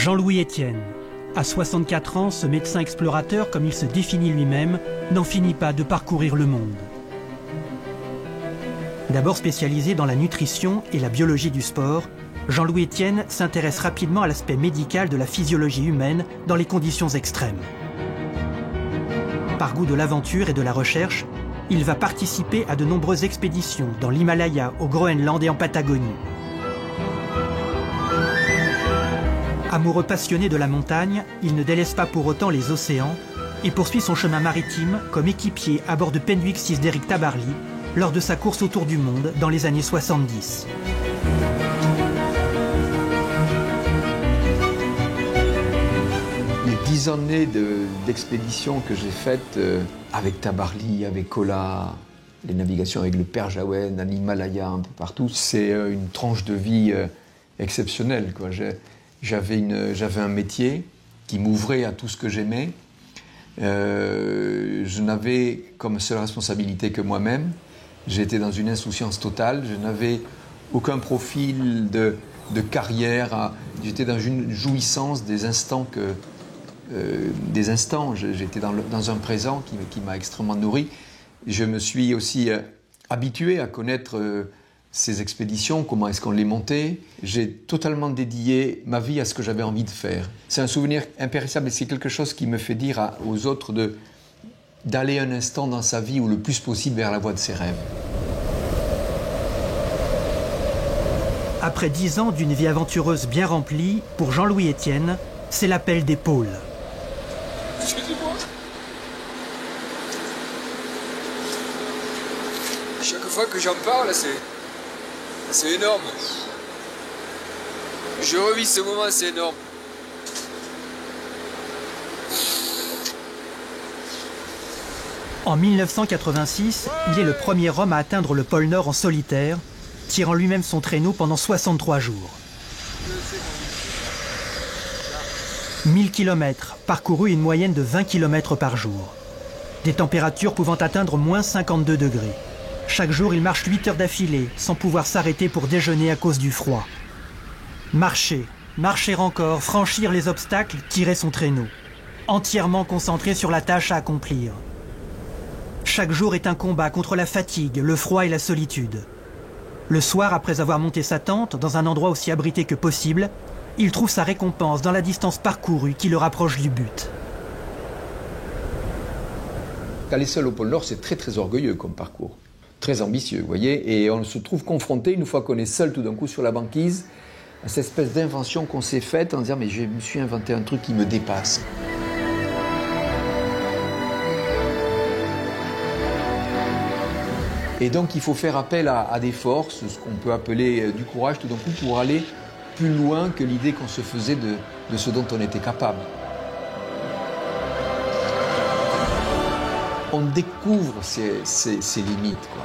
Jean-Louis Etienne. À 64 ans, ce médecin explorateur, comme il se définit lui-même, n'en finit pas de parcourir le monde. D'abord spécialisé dans la nutrition et la biologie du sport, Jean-Louis Etienne s'intéresse rapidement à l'aspect médical de la physiologie humaine dans les conditions extrêmes. Par goût de l'aventure et de la recherche, il va participer à de nombreuses expéditions dans l'Himalaya, au Groenland et en Patagonie. Amoureux passionné de la montagne, il ne délaisse pas pour autant les océans et poursuit son chemin maritime comme équipier à bord de Penwick 6 d'Éric Tabarly lors de sa course autour du monde dans les années 70. Les 10 années d'expédition que j'ai faites avec Tabarly, avec Kola, les navigations avec le Père Jaouen, dans l'Himalaya, un peu partout, c'est une tranche de vie exceptionnelle, quoi. J'avais un métier qui m'ouvrait à tout ce que j'aimais. Je n'avais comme seule responsabilité que moi-même. J'étais dans une insouciance totale. Je n'avais aucun profil de carrière. J'étais dans une jouissance des instants J'étais dans un présent qui m'a extrêmement nourri. Je me suis aussi habitué à connaître ces expéditions, comment est-ce qu'on les montait. J'ai totalement dédié ma vie à ce que j'avais envie de faire. C'est un souvenir impérissable et c'est quelque chose qui me fait dire aux autres d'aller un instant dans sa vie ou le plus possible vers la voie de ses rêves. Après 10 ans d'une vie aventureuse bien remplie, pour Jean-Louis Etienne, c'est l'appel des pôles. Excusez-moi. Chaque fois que j'en parle, c'est énorme. Je revis ce moment, c'est énorme. En 1986, il est le premier homme à atteindre le pôle Nord en solitaire, tirant lui-même son traîneau pendant 63 jours. 1000 km, parcourus une moyenne de 20 km par jour. Des températures pouvant atteindre moins 52 degrés. Chaque jour, il marche 8 heures d'affilée, sans pouvoir s'arrêter pour déjeuner à cause du froid. Marcher, marcher encore, franchir les obstacles, tirer son traîneau. Entièrement concentré sur la tâche à accomplir. Chaque jour est un combat contre la fatigue, le froid et la solitude. Le soir, après avoir monté sa tente, dans un endroit aussi abrité que possible, il trouve sa récompense dans la distance parcourue qui le rapproche du but. Aller seul au pôle Nord, c'est très très orgueilleux comme parcours. Très ambitieux, vous voyez, et on se trouve confronté, une fois qu'on est seul tout d'un coup sur la banquise, à cette espèce d'invention qu'on s'est faite en disant « mais je me suis inventé un truc qui me dépasse ». Et donc il faut faire appel à des forces, ce qu'on peut appeler du courage tout d'un coup, pour aller plus loin que l'idée qu'on se faisait de ce dont on était capable. On découvre ses limites, quoi.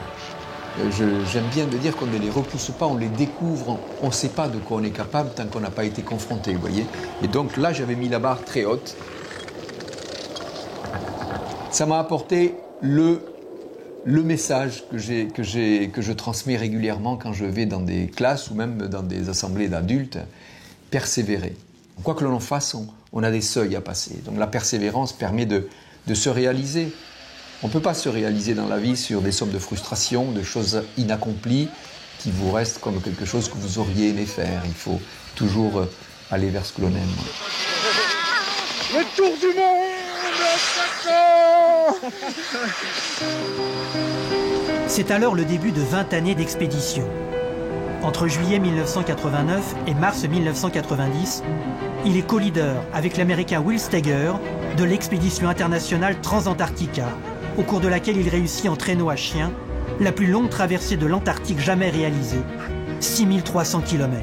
J'aime bien de dire qu'on ne les repousse pas, on les découvre, on ne sait pas de quoi on est capable tant qu'on n'a pas été confronté, vous voyez. Et donc là, j'avais mis la barre très haute. Ça m'a apporté le message que je transmets régulièrement quand je vais dans des classes ou même dans des assemblées d'adultes, persévérer. Quoi que l'on en fasse, on a des seuils à passer. Donc la persévérance permet de se réaliser. On ne peut pas se réaliser dans la vie sur des sommes de frustration, de choses inaccomplies qui vous restent comme quelque chose que vous auriez aimé faire. Il faut toujours aller vers ce que l'on aime. Le tour du monde à 5 ans. C'est alors le début de 20 années d'expédition. Entre juillet 1989 et mars 1990, il est co-leader avec l'Américain Will Steger de l'expédition internationale Transantarctica, au cours de laquelle il réussit en traîneau à chien la plus longue traversée de l'Antarctique jamais réalisée, 6300 km.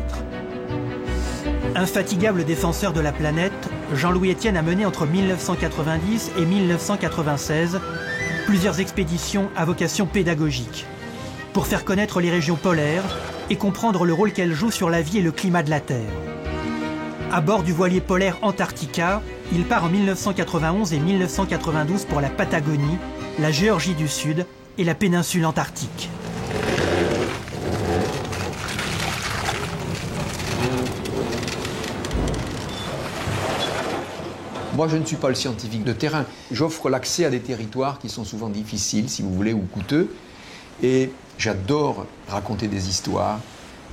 Infatigable défenseur de la planète, Jean-Louis Etienne a mené entre 1990 et 1996 plusieurs expéditions à vocation pédagogique, pour faire connaître les régions polaires et comprendre le rôle qu'elles jouent sur la vie et le climat de la Terre. À bord du voilier polaire Antarctica, il part en 1991 et 1992 pour la Patagonie, la Géorgie du Sud et la péninsule antarctique. Moi, je ne suis pas le scientifique de terrain. J'offre l'accès à des territoires qui sont souvent difficiles, si vous voulez, ou coûteux. Et j'adore raconter des histoires.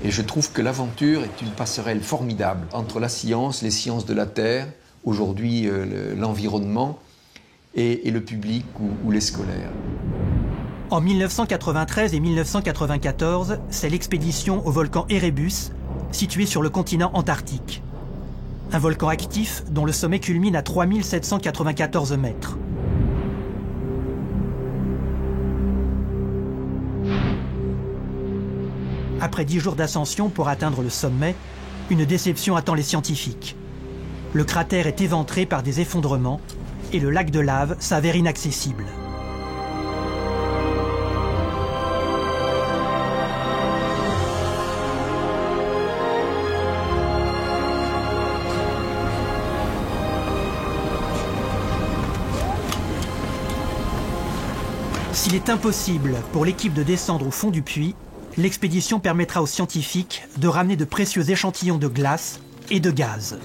Et je trouve que l'aventure est une passerelle formidable entre la science, les sciences de la Terre, aujourd'hui l'environnement, et le public ou les scolaires. En 1993 et 1994, c'est l'expédition au volcan Erebus, situé sur le continent antarctique. Un volcan actif dont le sommet culmine à 3794 mètres. Après 10 jours d'ascension pour atteindre le sommet, une déception attend les scientifiques. Le cratère est éventré par des effondrements et le lac de lave s'avère inaccessible. S'il est impossible pour l'équipe de descendre au fond du puits, l'expédition permettra aux scientifiques de ramener de précieux échantillons de glace et de gaz.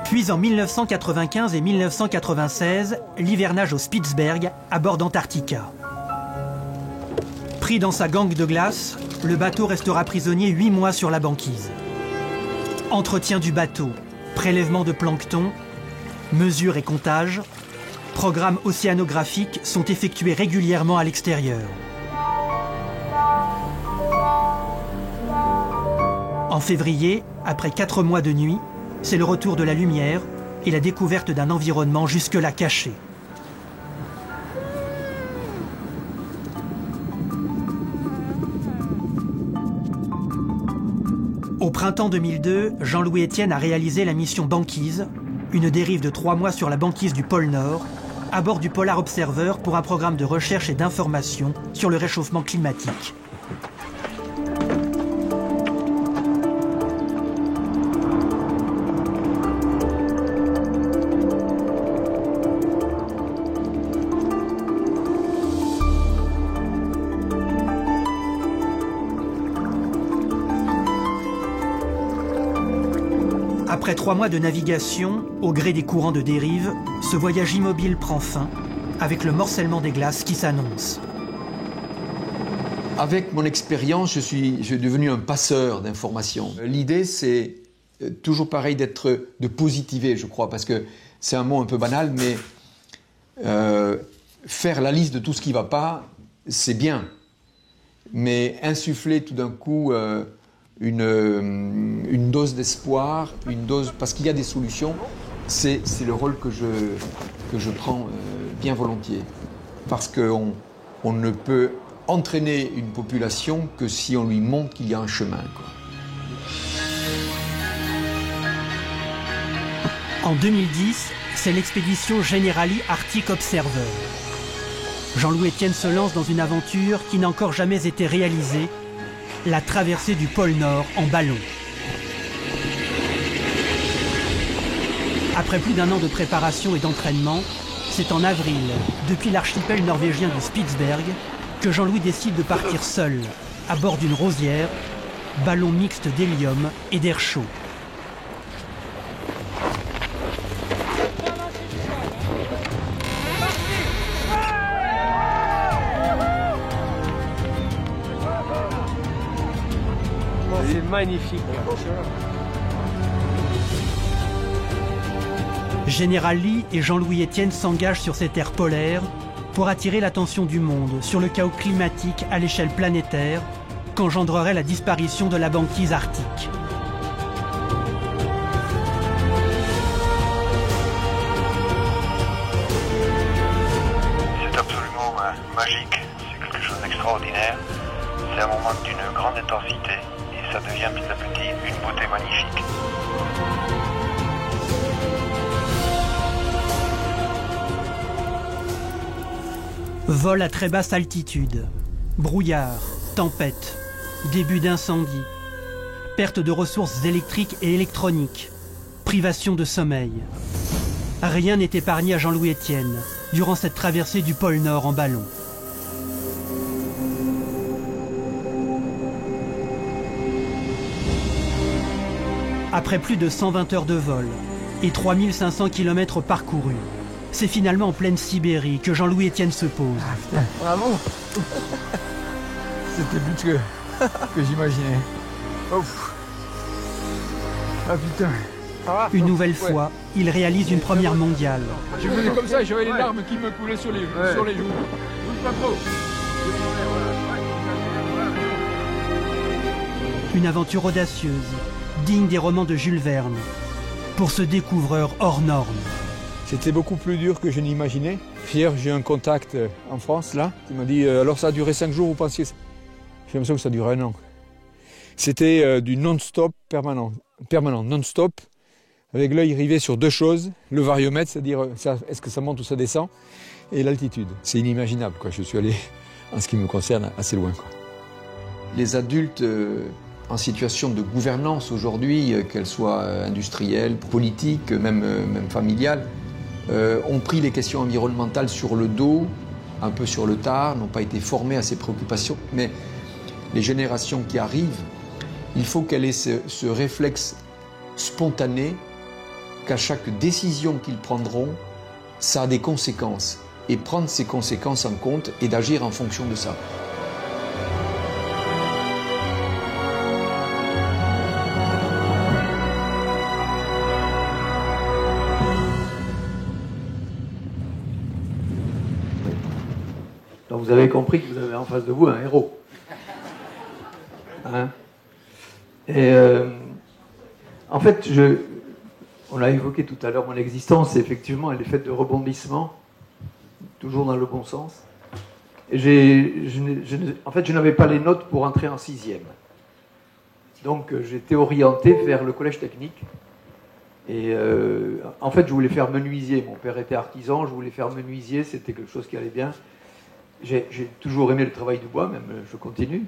Puis en 1995 et 1996, l'hivernage au Spitzberg à bord d'Antarctica. Pris dans sa gangue de glace, le bateau restera prisonnier 8 mois sur la banquise. Entretien du bateau, prélèvement de plancton, mesures et comptages, programmes océanographiques sont effectués régulièrement à l'extérieur. En février, après 4 mois de nuit, c'est le retour de la lumière et la découverte d'un environnement jusque-là caché. Au printemps 2002, Jean-Louis Etienne a réalisé la mission Banquise, une dérive de 3 mois sur la banquise du pôle Nord, à bord du Polar Observer pour un programme de recherche et d'information sur le réchauffement climatique. Après 3 mois de navigation, au gré des courants de dérive, ce voyage immobile prend fin, avec le morcellement des glaces qui s'annonce. Avec mon expérience, je suis devenu un passeur d'informations. L'idée, c'est toujours pareil de positiver, je crois, parce que c'est un mot un peu banal, mais faire la liste de tout ce qui ne va pas, c'est bien. Mais insuffler tout d'un coup une dose d'espoir, parce qu'il y a des solutions, c'est le rôle que je prends bien volontiers. Parce qu'on ne peut entraîner une population que si on lui montre qu'il y a un chemin, quoi. En 2010, c'est l'expédition Generali Arctic Observer. Jean-Louis Etienne se lance dans une aventure qui n'a encore jamais été réalisée, la traversée du pôle Nord en ballon. Après plus d'1 an de préparation et d'entraînement, c'est en avril, depuis l'archipel norvégien du Spitzberg, que Jean-Louis décide de partir seul, à bord d'une rosière, ballon mixte d'hélium et d'air chaud. C'est magnifique. Général Lee et Jean-Louis Etienne s'engagent sur ces terres polaires pour attirer l'attention du monde sur le chaos climatique à l'échelle planétaire qu'engendrerait la disparition de la banquise arctique. C'est absolument magique, c'est quelque chose d'extraordinaire. C'est un moment d'une grande intensité et ça devient petit à petit une beauté magnifique. Vol à très basse altitude, brouillard, tempête, début d'incendie, perte de ressources électriques et électroniques, privation de sommeil. Rien n'est épargné à Jean-Louis Etienne durant cette traversée du pôle Nord en ballon. Après plus de 120 heures de vol et 3500 km parcourus, c'est finalement en pleine Sibérie que Jean-Louis Etienne se pose. Ah putain, bravo. C'était plus que j'imaginais. Ouf. Ah putain. Une nouvelle fois, il réalise une première mondiale. Je faisais comme ça et j'avais les larmes qui me coulaient sur les joues. Bouge pas trop. Une aventure audacieuse, digne des romans de Jules Verne, pour ce découvreur hors norme. C'était beaucoup plus dur que je n'imaginais. Hier, j'ai eu un contact en France, là, qui m'a dit alors ça a duré 5 jours, vous pensiez? J'ai l'impression que ça a duré 1 an. C'était du non-stop permanent, non-stop, avec l'œil rivé sur 2 choses, le variomètre, c'est-à-dire est-ce que ça monte ou ça descend, et l'altitude. C'est inimaginable, quoi. Je suis allé, en ce qui me concerne, assez loin, quoi. Les adultes en situation de gouvernance aujourd'hui, qu'elles soient industrielles, politiques, même familiales, ont pris les questions environnementales sur le dos, un peu sur le tard, n'ont pas été formés à ces préoccupations. Mais les générations qui arrivent, il faut qu'elles aient ce réflexe spontané qu'à chaque décision qu'ils prendront, ça a des conséquences. Et prendre ces conséquences en compte et d'agir en fonction de ça. Donc vous avez compris que vous avez en face de vous un héros. Hein? Et en fait, on a évoqué tout à l'heure mon existence, et effectivement, elle est faite de rebondissements, toujours dans le bon sens. Et en fait, je n'avais pas les notes pour entrer en 6e. Donc j'étais orienté vers le collège technique. Et en fait, je voulais faire menuisier. Mon père était artisan, je voulais faire menuisier, c'était quelque chose qui allait bien. J'ai toujours aimé le travail du bois, même je continue.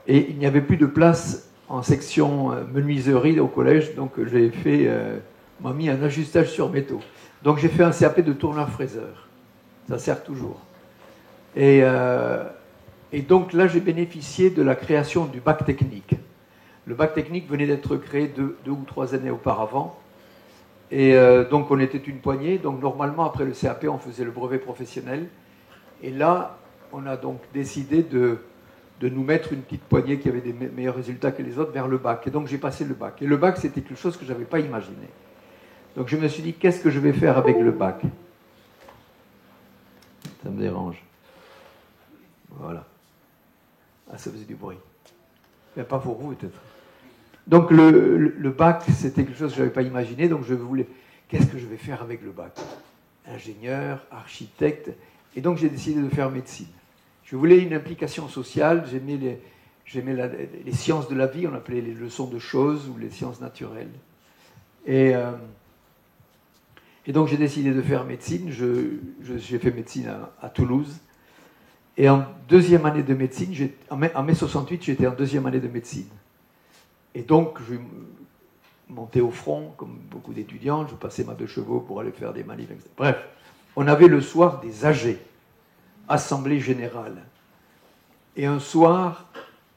Et il n'y avait plus de place en section menuiserie au collège, donc j'ai fait, m'a mis un ajustage sur métaux. Donc j'ai fait un CAP de tourneur-fraiseur. Ça sert toujours. Et donc là, j'ai bénéficié de la création du bac technique. Le bac technique venait d'être créé 2 ou 3 années auparavant. Et donc on était une poignée. Donc normalement, après le CAP, on faisait le brevet professionnel. Et là, on a donc décidé de nous mettre une petite poignée qui avait des meilleurs résultats que les autres vers le bac. Et donc j'ai passé le bac. Et le bac, c'était quelque chose que je n'avais pas imaginé. Donc je me suis dit, qu'est-ce que je vais faire avec le bac? Ça me dérange. Voilà. Ah, ça faisait du bruit. Mais pas pour vous, peut-être. Donc le bac, c'était quelque chose que je n'avais pas imaginé. Donc je voulais, qu'est-ce que je vais faire avec le bac? Ingénieur, architecte. Et donc j'ai décidé de faire médecine. Je voulais une implication sociale, j'aimais les sciences de la vie, on appelait les leçons de choses ou les sciences naturelles. Et donc j'ai décidé de faire médecine, j'ai fait médecine à Toulouse. Et en 2e année de médecine, en mai 68, j'étais en 2e année de médecine. Et donc je montais au front, comme beaucoup d'étudiants, je passais ma 2 chevaux pour aller faire des manifs, etc. Bref. On avait le soir des AG, Assemblée Générale. Et un soir,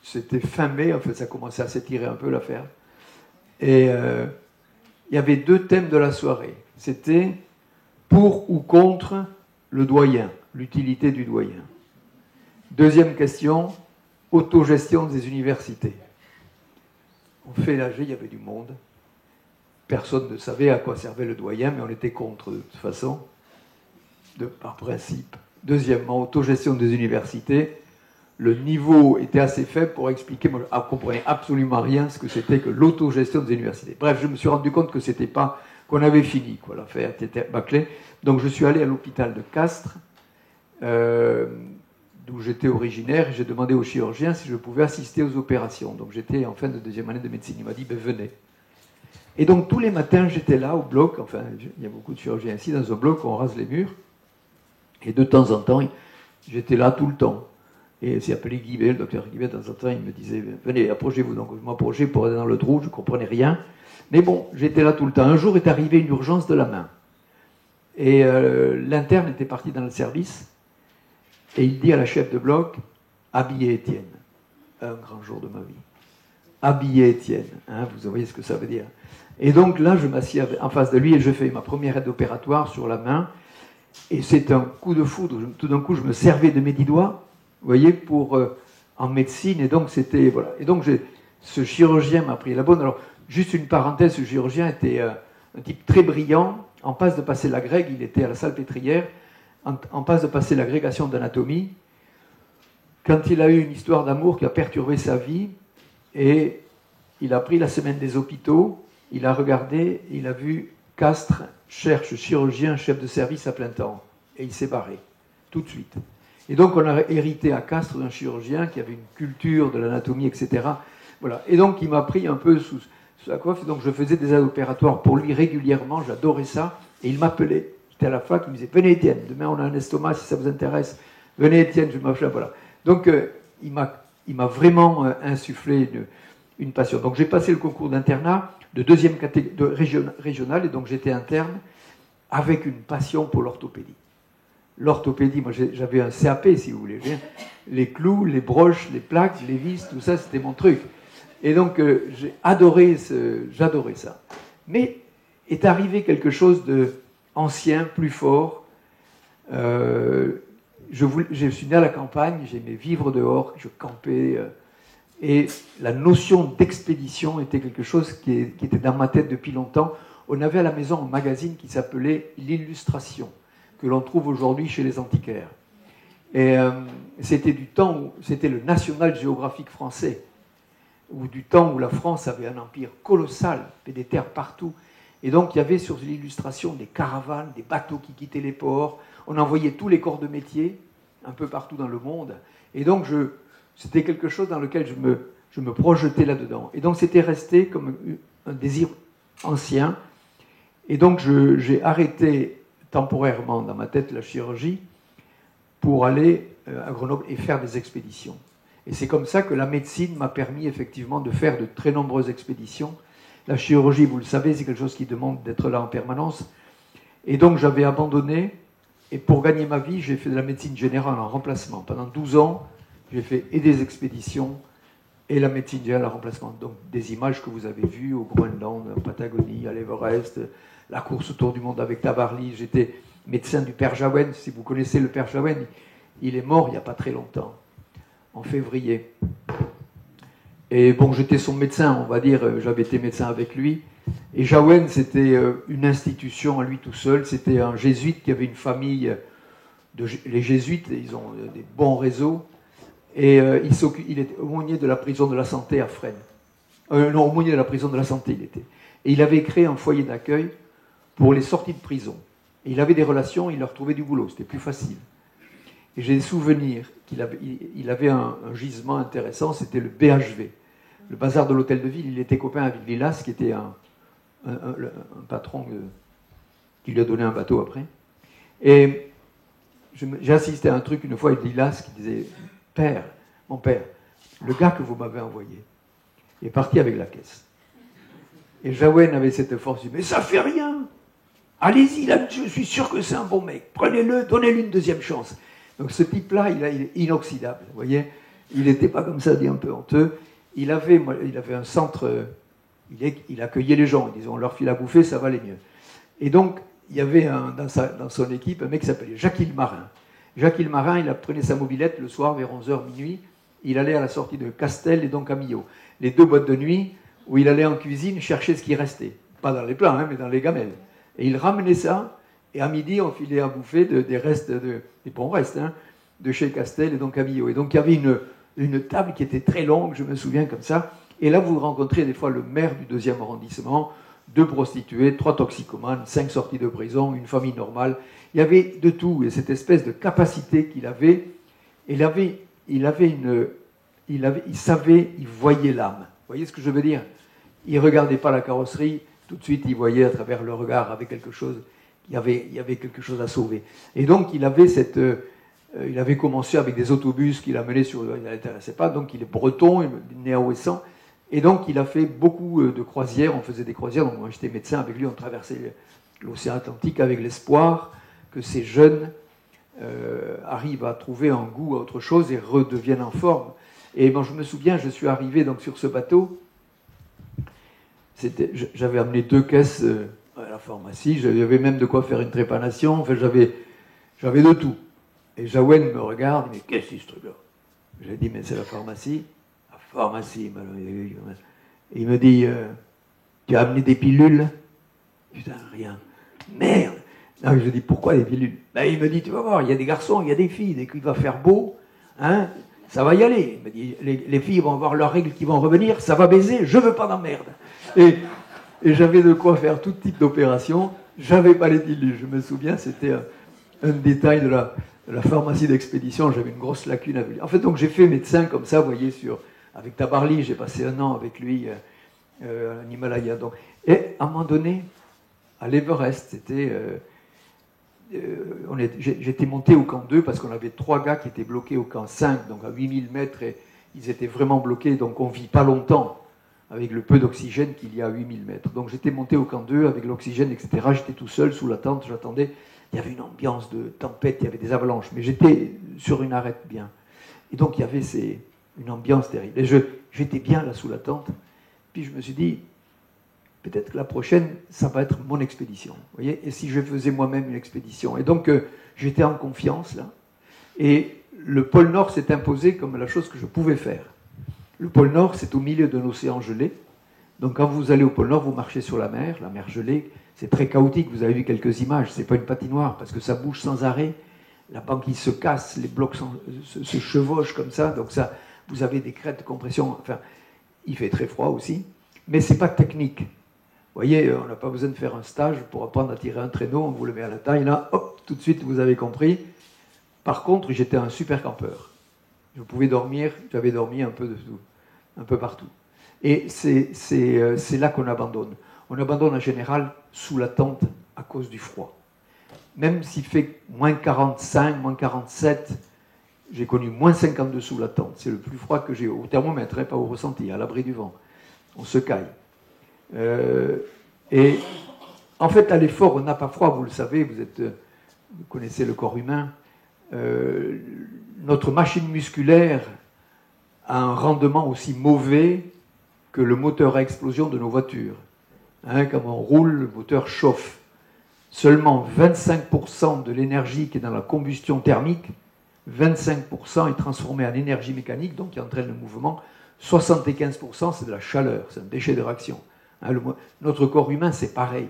c'était fin mai, en fait ça commençait à s'étirer un peu l'affaire. Et il y avait 2 thèmes de la soirée. C'était pour ou contre le doyen, l'utilité du doyen. 2e question, autogestion des universités. On fait l'AG, il y avait du monde. Personne ne savait à quoi servait le doyen, mais on était contre de toute façon. Par principe. 2e, autogestion des universités. Le niveau était assez faible pour expliquer, moi je ne comprenais absolument rien ce que c'était que l'autogestion des universités. Bref, je me suis rendu compte que c'était pas, qu'on avait fini, quoi, l'affaire était bâclée. Donc je suis allé à l'hôpital de Castres, d'où j'étais originaire, et j'ai demandé au chirurgien si je pouvais assister aux opérations. Donc j'étais en fin de 2e année de médecine. Il m'a dit, ben venez. Et donc tous les matins, j'étais là au bloc, enfin, il y a beaucoup de chirurgiens ici, dans un bloc où on rase les murs. Et de temps en temps, j'étais là tout le temps. Et c'est appelé Guibet, le docteur Guibet, de temps en temps, il me disait, venez, approchez-vous. Donc je m'approchais pour aller dans le trou, je ne comprenais rien. Mais bon, j'étais là tout le temps. Un jour est arrivée une urgence de la main. Et l'interne était parti dans le service. Et il dit à la chef de bloc, habillez Étienne. Un grand jour de ma vie. habiller Étienne. Hein, vous voyez ce que ça veut dire. Et donc là, je m'assieds en face de lui et je fais ma première aide opératoire sur la main. Et c'est un coup de foudre. Tout d'un coup, je me servais de mes 10 doigts, vous voyez, pour en médecine. Et donc, c'était... Voilà. Et donc, ce chirurgien m'a pris la bonne. Alors, juste une parenthèse, ce chirurgien était un type très brillant, en passe de passer l'agrég, il était à la Salpêtrière, en passe de passer l'agrégation d'anatomie, quand il a eu une histoire d'amour qui a perturbé sa vie, et il a pris la semaine des hôpitaux, il a regardé, il a vu Castres cherche chirurgien, chef de service à plein temps, et il s'est barré, tout de suite. Et donc on a hérité à Castres d'un chirurgien qui avait une culture de l'anatomie, etc. Voilà. Et donc il m'a pris un peu sous la coiffe, donc je faisais des aides opératoires pour lui régulièrement, j'adorais ça, et il m'appelait, j'étais à la fac, il me disait « Venez Étienne, demain on a un estomac si ça vous intéresse, venez Étienne, je m'appelle, voilà ». Donc il m'a vraiment insufflé une passion. Donc j'ai passé le concours d'internat de deuxième catégorie régionale, et donc j'étais interne avec une passion pour l'orthopédie. L'orthopédie, moi j'avais un CAP si vous voulez, les clous, les broches, les plaques, les vis, tout ça c'était mon truc. Et donc j'adorais ça. Mais est arrivé quelque chose d'ancien, plus fort. Je suis né à la campagne, j'aimais vivre dehors, je campais. Et la notion d'expédition était quelque chose qui était dans ma tête depuis longtemps. On avait à la maison un magazine qui s'appelait L'Illustration, que l'on trouve aujourd'hui chez les antiquaires. Et c'était du temps où c'était le National Geographic français, ou du temps où la France avait un empire colossal, et des terres partout. Et donc il y avait sur l'illustration des caravanes, des bateaux qui quittaient les ports. On envoyait tous les corps de métier, un peu partout dans le monde. Et donc c'était quelque chose dans lequel je me projetais là-dedans. Et donc c'était resté comme un désir ancien. Et donc j'ai arrêté temporairement dans ma tête la chirurgie pour aller à Grenoble et faire des expéditions. Et c'est comme ça que la médecine m'a permis effectivement de faire de très nombreuses expéditions. La chirurgie, vous le savez, c'est quelque chose qui demande d'être là en permanence. Et donc j'avais abandonné, et pour gagner ma vie, j'ai fait de la médecine générale en remplacement. Pendant 12 ans, j'ai fait et des expéditions et la médecine générale en remplacement. Donc des images que vous avez vues au Groenland, en Patagonie, à l'Everest, la course autour du monde avec Tabarly. J'étais médecin du Père Jaouen. Si vous connaissez le Père Jaouen, il est mort il n'y a pas très longtemps, en février. Et bon, j'étais son médecin, on va dire, j'avais été médecin avec lui. Et Jaouen, c'était une institution à lui tout seul. C'était un jésuite qui avait une famille. Les jésuites, ils ont des bons réseaux. Et il était aumônier de la prison de la santé à Fresnes. Non, aumônier de la prison de la santé, il était. Et il avait créé un foyer d'accueil pour les sorties de prison. Et il avait des relations, il leur trouvait du boulot, c'était plus facile. Et j'ai des souvenirs qu'il avait un gisement intéressant, c'était le BHV. Le bazar de l'hôtel de ville, il était copain avec Lilas, qui était un patron qui lui a donné un bateau après. Et j'ai assisté à un truc une fois avec Lilas qui disait « Père, mon père, le gars que vous m'avez envoyé est parti avec la caisse. » Et Jaouen avait cette force, il dit « Mais ça fait rien. Allez-y, là, je suis sûr que c'est un bon mec. Prenez-le, donnez-lui une deuxième chance. » Donc ce type-là, il est inoxydable, vous voyez. Il n'était pas comme ça, dit un peu honteux. Il avait un centre, il accueillait les gens, on leur file à bouffer, ça va aller mieux. Et donc, il y avait dans son équipe un mec qui s'appelait Jacques Marin. Jacques Marin, il prenait sa mobilette le soir vers 11h, minuit, il allait à la sortie de Castel et donc à Millau. Les 2 boîtes de nuit où il allait en cuisine chercher ce qui restait. Pas dans les plats, mais dans les gamelles. Et il ramenait ça, et à midi, on filait à bouffer des restes, des bons restes, de chez Castel et donc à Millau. Et donc il y avait une table qui était très longue, je me souviens comme ça. Et là, vous rencontrez des fois le maire du 2e arrondissement, 2 prostituées, 3 toxicomanes, 5 sorties de prison, une famille normale. Il y avait de tout, et cette espèce de capacité qu'il avait, il savait, il voyait l'âme. Vous voyez ce que je veux dire? Il ne regardait pas la carrosserie, tout de suite il voyait à travers le regard avec quelque chose, il y avait quelque chose à sauver. Et donc il avait commencé avec des autobus qu'il amenait il ne l'intéressait pas, donc il est breton, il est né à Ouessant, et donc il a fait beaucoup de croisières, on faisait des croisières, donc moi j'étais médecin avec lui, on traversait l'océan Atlantique avec l'espoir que ces jeunes arrivent à trouver un goût à autre chose et redeviennent en forme. Et moi je me souviens, je suis arrivé donc sur ce bateau, J'avais amené 2 caisses à la pharmacie, j'avais même de quoi faire une trépanation, enfin j'avais de tout. Et Jaouen me regarde, mais qu'est-ce que c'est ce truc-là? J'ai dit, mais c'est la pharmacie. La pharmacie, et il me dit, tu as amené des pilules? Putain, rien. Merde! Non, je dis, pourquoi des pilules? Ben, il me dit, tu vas voir, il y a des garçons, il y a des filles, dès qu'il va faire beau, hein, ça va y aller. Il me dit, les filles vont avoir leurs règles qui vont revenir, ça va baiser, je veux pas d'emmerde. Et j'avais de quoi faire tout type d'opération, j'avais pas les pilules. Je me souviens, c'était un détail de la pharmacie d'expédition, j'avais une grosse lacune à venir. En fait, donc j'ai fait médecin comme ça, vous voyez, avec Tabarly, j'ai passé 1 an avec lui en Himalaya. Donc. Et à un moment donné, à l'Everest, j'étais monté au camp 2 parce qu'on avait 3 gars qui étaient bloqués au camp 5, donc à 8000 mètres, et ils étaient vraiment bloqués, donc on ne vit pas longtemps avec le peu d'oxygène qu'il y a à 8000 mètres. Donc j'étais monté au camp 2 avec l'oxygène, etc. J'étais tout seul sous la tente, j'attendais. Il y avait une ambiance de tempête, il y avait des avalanches, mais j'étais sur une arête bien. Et donc il y avait une ambiance terrible. Et j'étais bien là sous la tente, puis je me suis dit, peut-être que la prochaine, ça va être mon expédition. Vous voyez, et si je faisais moi-même une expédition. Et donc j'étais en confiance là, et le pôle Nord s'est imposé comme la chose que je pouvais faire. Le pôle Nord, c'est au milieu d'un océan gelé. Donc quand vous allez au pôle Nord, vous marchez sur la mer gelée. C'est très chaotique, vous avez vu quelques images, c'est pas une patinoire, parce que ça bouge sans arrêt, la banquise se casse, les blocs se chevauchent comme ça, donc ça, vous avez des crêtes de compression, enfin, il fait très froid aussi, mais c'est pas technique. Vous voyez, on n'a pas besoin de faire un stage pour apprendre à tirer un traîneau, on vous le met à la taille, là, hop, tout de suite, vous avez compris. Par contre, j'étais un super campeur. Je pouvais dormir, j'avais dormi un peu de tout, un peu partout. Et c'est là qu'on abandonne. On abandonne en général sous la tente à cause du froid. Même s'il fait moins 45, moins 47, j'ai connu moins 52 sous la tente. C'est le plus froid que j'ai au thermomètre, pas au ressenti, à l'abri du vent. On se caille. Et en fait, à l'effort, on n'a pas froid, vous le savez, vous connaissez le corps humain. Notre machine musculaire a un rendement aussi mauvais que le moteur à explosion de nos voitures. Hein, quand on roule, le moteur chauffe. Seulement 25% de l'énergie qui est dans la combustion thermique, 25% est transformée en énergie mécanique, donc qui entraîne le mouvement. 75% c'est de la chaleur, c'est un déchet de réaction. Hein, notre corps humain, c'est pareil.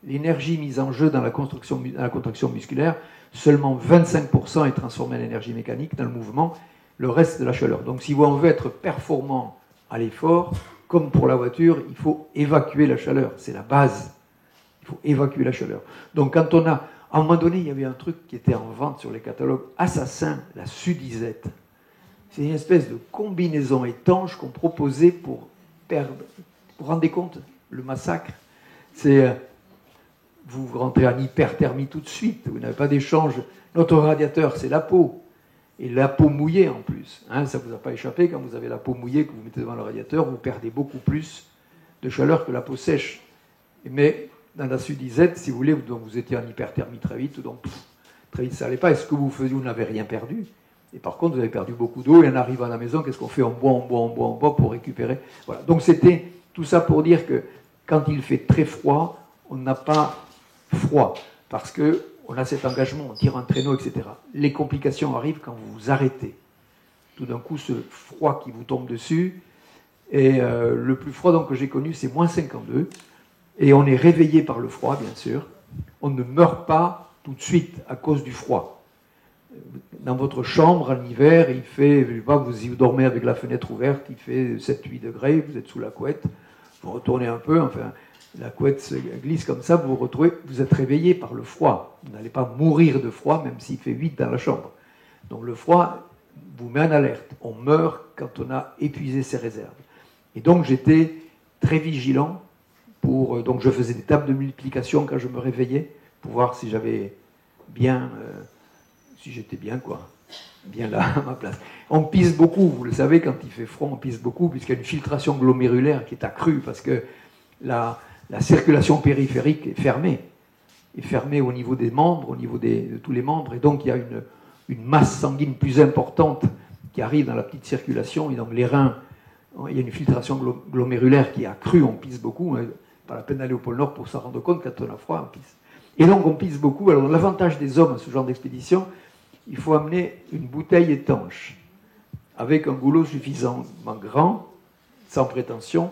L'énergie mise en jeu dans la contraction musculaire, seulement 25% est transformée en énergie mécanique dans le mouvement, le reste de la chaleur. Donc si on veut être performant à l'effort, comme pour la voiture, il faut évacuer la chaleur. C'est la base. Il faut évacuer la chaleur. Donc quand on a... À un moment donné, il y avait un truc qui était en vente sur les catalogues. Assassin, la sudisette. C'est une espèce de combinaison étanche qu'on proposait pour perdre... Vous vous rendez compte? Le massacre. C'est... Vous rentrez en hyperthermie tout de suite. Vous n'avez pas d'échange. Notre radiateur, c'est la peau. Et la peau mouillée en plus. Hein, ça ne vous a pas échappé, quand vous avez la peau mouillée que vous mettez devant le radiateur, vous perdez beaucoup plus de chaleur que la peau sèche. Mais dans la sudisette, si vous voulez, donc vous étiez en hyperthermie très vite, donc très vite ça n'allait pas. Et ce que vous faisiez, vous n'avez rien perdu. Et par contre, vous avez perdu beaucoup d'eau, et en arrivant à la maison, qu'est-ce qu'on fait? On boit pour récupérer. Voilà. Donc c'était tout ça pour dire que quand il fait très froid, on n'a pas froid. Parce que on a cet engagement, on tire un traîneau, etc. Les complications arrivent quand vous vous arrêtez. Tout d'un coup, ce froid qui vous tombe dessus, et le plus froid donc, que j'ai connu, c'est moins 52, et on est réveillé par le froid, bien sûr. On ne meurt pas tout de suite à cause du froid. Dans votre chambre, en hiver, il fait, je sais pas, vous dormez avec la fenêtre ouverte, il fait 7-8 degrés, vous êtes sous la couette, vous retournez un peu, enfin... La couette se glisse comme ça, vous vous retrouvez, vous êtes réveillé par le froid. Vous n'allez pas mourir de froid, même s'il fait 8 dans la chambre. Donc le froid vous met en alerte. On meurt quand on a épuisé ses réserves. Et donc j'étais très vigilant. Donc je faisais des tables de multiplication quand je me réveillais, pour voir si j'avais bien, si j'étais bien, quoi. Bien là, à ma place. On pisse beaucoup, vous le savez, quand il fait froid, on pisse beaucoup, puisqu'il y a une filtration glomérulaire qui est accrue, parce que la circulation périphérique est fermée au niveau des membres, au niveau de tous les membres, et donc il y a une masse sanguine plus importante qui arrive dans la petite circulation, et donc les reins il y a une filtration glomérulaire qui est accrue, on pisse beaucoup, hein, pas la peine d'aller au pôle Nord pour s'en rendre compte, quand on a froid, on pisse. Et donc on pisse beaucoup. Alors l'avantage des hommes à ce genre d'expédition, il faut amener une bouteille étanche, avec un goulot suffisamment grand, sans prétention,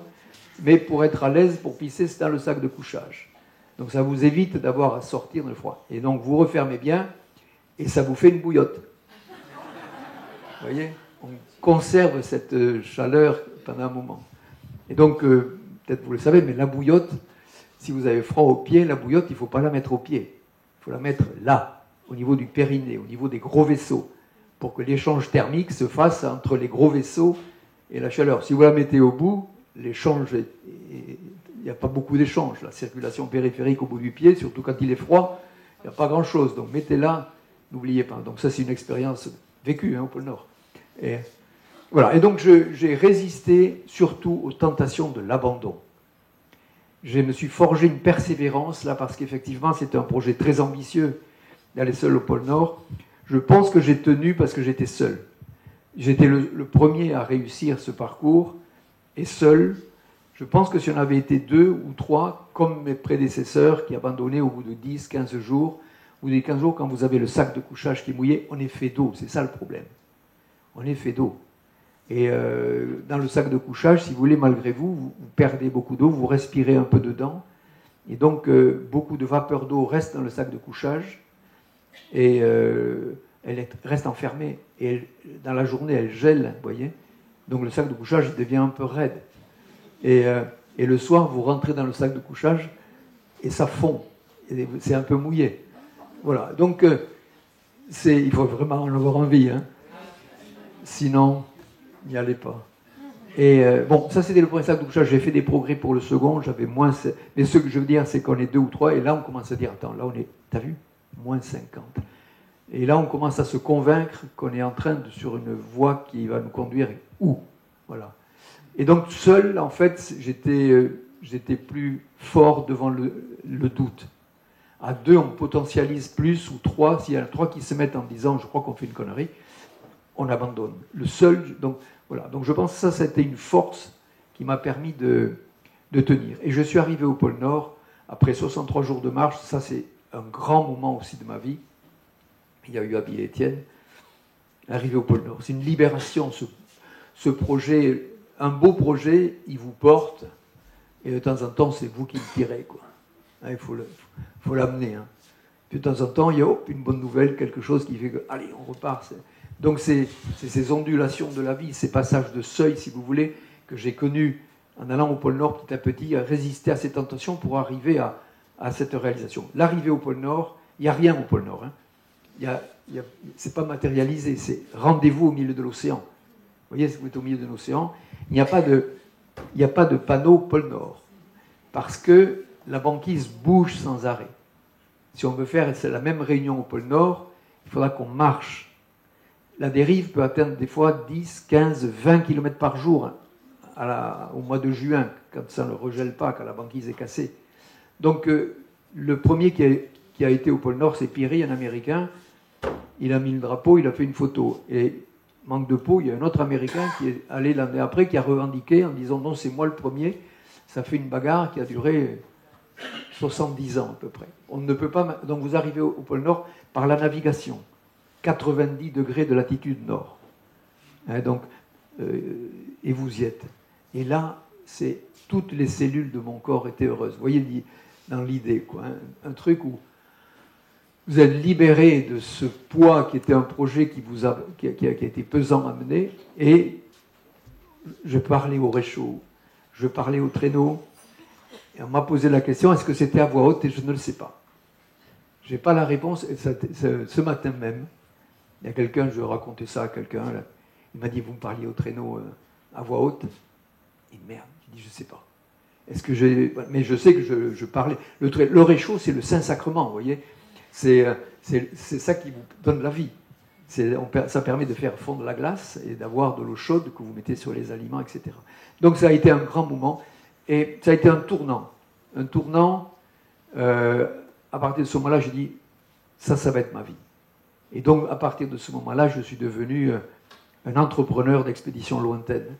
mais pour être à l'aise, pour pisser, c'est dans le sac de couchage. Donc ça vous évite d'avoir à sortir dans le froid. Et donc vous refermez bien, et ça vous fait une bouillotte. Vous voyez, on conserve cette chaleur pendant un moment. Et donc, peut-être vous le savez, mais la bouillotte, si vous avez froid aux pieds, la bouillotte, il ne faut pas la mettre aux pieds. Il faut la mettre là, au niveau du périnée, au niveau des gros vaisseaux, pour que l'échange thermique se fasse entre les gros vaisseaux et la chaleur. Si vous la mettez au bout, l'échange, il n'y a pas beaucoup d'échange. La circulation périphérique au bout du pied, surtout quand il est froid, il n'y a pas grand-chose. Donc mettez-la, n'oubliez pas. Donc ça, c'est une expérience vécue au pôle Nord. Et voilà. Et donc j'ai résisté surtout aux tentations de l'abandon. Je me suis forgé une persévérance là parce qu'effectivement c'était un projet très ambitieux d'aller seul au pôle Nord. Je pense que j'ai tenu parce que j'étais seul. J'étais le premier à réussir ce parcours et seul. Je pense que si on avait été 2 ou 3, comme mes prédécesseurs qui abandonnaient au bout de 10, 15 jours, ou des 15 jours quand vous avez le sac de couchage qui est mouillé, on est fait d'eau, c'est ça le problème. On est fait d'eau. Et dans le sac de couchage, si vous voulez, malgré vous, vous perdez beaucoup d'eau, vous respirez un peu dedans. Et donc, beaucoup de vapeur d'eau reste dans le sac de couchage. Et elle reste enfermée. Et dans la journée, elle gèle, vous voyez. Donc, le sac de couchage il devient un peu raide. Et le soir, vous rentrez dans le sac de couchage et ça fond. Et c'est un peu mouillé. Voilà. Donc, il faut vraiment en avoir envie. Hein. Sinon, n'y allez pas. Et bon, ça c'était le premier sac de couchage. J'ai fait des progrès pour le second. J'avais moins. Mais ce que je veux dire, c'est qu'on est 2 ou 3. Et là, on commence à dire attends, là, on est. T'as vu moins 50. Et là, on commence à se convaincre qu'on est en train sur une voie qui va nous conduire où. Voilà. Et donc, seul, en fait, j'étais plus fort devant le doute. À 2, on potentialise plus, ou 3. S'il y en a 3 qui se mettent en disant je crois qu'on fait une connerie, on abandonne. Le seul, donc voilà. Donc je pense que ça a été une force qui m'a permis de tenir. Et je suis arrivé au pôle Nord après 63 jours de marche. Ça, c'est un grand moment aussi de ma vie. Il y a eu Abby et Étienne. Arrivé au pôle Nord. C'est une libération, ce projet, un beau projet, il vous porte. Et de temps en temps, c'est vous qui le tirez, quoi. Il faut l'amener. Hein. De temps en temps, il y a une bonne nouvelle, quelque chose qui fait que, allez, on repart. Donc c'est ces ondulations de la vie, ces passages de seuil, si vous voulez, que j'ai connus en allant au pôle Nord petit à petit, à résister à ces tentations pour arriver à cette réalisation. L'arrivée au pôle Nord, il n'y a rien au pôle Nord. Hein. C'est pas matérialisé, c'est rendez-vous au milieu de l'océan. Vous voyez, si vous êtes au milieu de l'océan, il n'y a pas de panneau pôle Nord. Parce que la banquise bouge sans arrêt. Si on veut faire la même réunion au pôle Nord, il faudra qu'on marche. La dérive peut atteindre des fois 10, 15, 20 km par jour au mois de juin, quand ça ne regèle pas, quand la banquise est cassée. Donc, le premier qui a été au pôle Nord, c'est Peary, un Américain. Il a mis le drapeau, il a fait une photo. Et, manque de peau, il y a un autre Américain qui est allé l'année après, qui a revendiqué en disant non, c'est moi le premier. Ça fait une bagarre qui a duré 70 ans à peu près. On ne peut pas. Donc, vous arrivez au pôle Nord par la navigation. 90 degrés de latitude nord. Hein, donc, et vous y êtes. Et là, toutes les cellules de mon corps étaient heureuses. Vous voyez, dans l'idée, quoi. Hein, un truc où vous êtes libéré de ce poids qui était un projet qui a été pesant à mener, et je parlais au réchaud, je parlais au traîneau, et on m'a posé la question, est-ce que c'était à voix haute, et je ne le sais pas. Je n'ai pas la réponse, et ce matin même, il y a quelqu'un, je racontais ça à quelqu'un, là, il m'a dit, vous me parliez au traîneau à voix haute. Et merde, je dis, je ne sais pas. Mais je sais que je parlais. Le réchaud, c'est le Saint-Sacrement, vous voyez. C'est ça qui vous donne la vie. Ça permet de faire fondre la glace et d'avoir de l'eau chaude que vous mettez sur les aliments, etc. Donc ça a été un grand moment. Et ça a été un tournant. Un tournant, à partir de ce moment-là, j'ai dit, ça va être ma vie. Et donc, à partir de ce moment-là, je suis devenu un entrepreneur d'expéditions lointaines.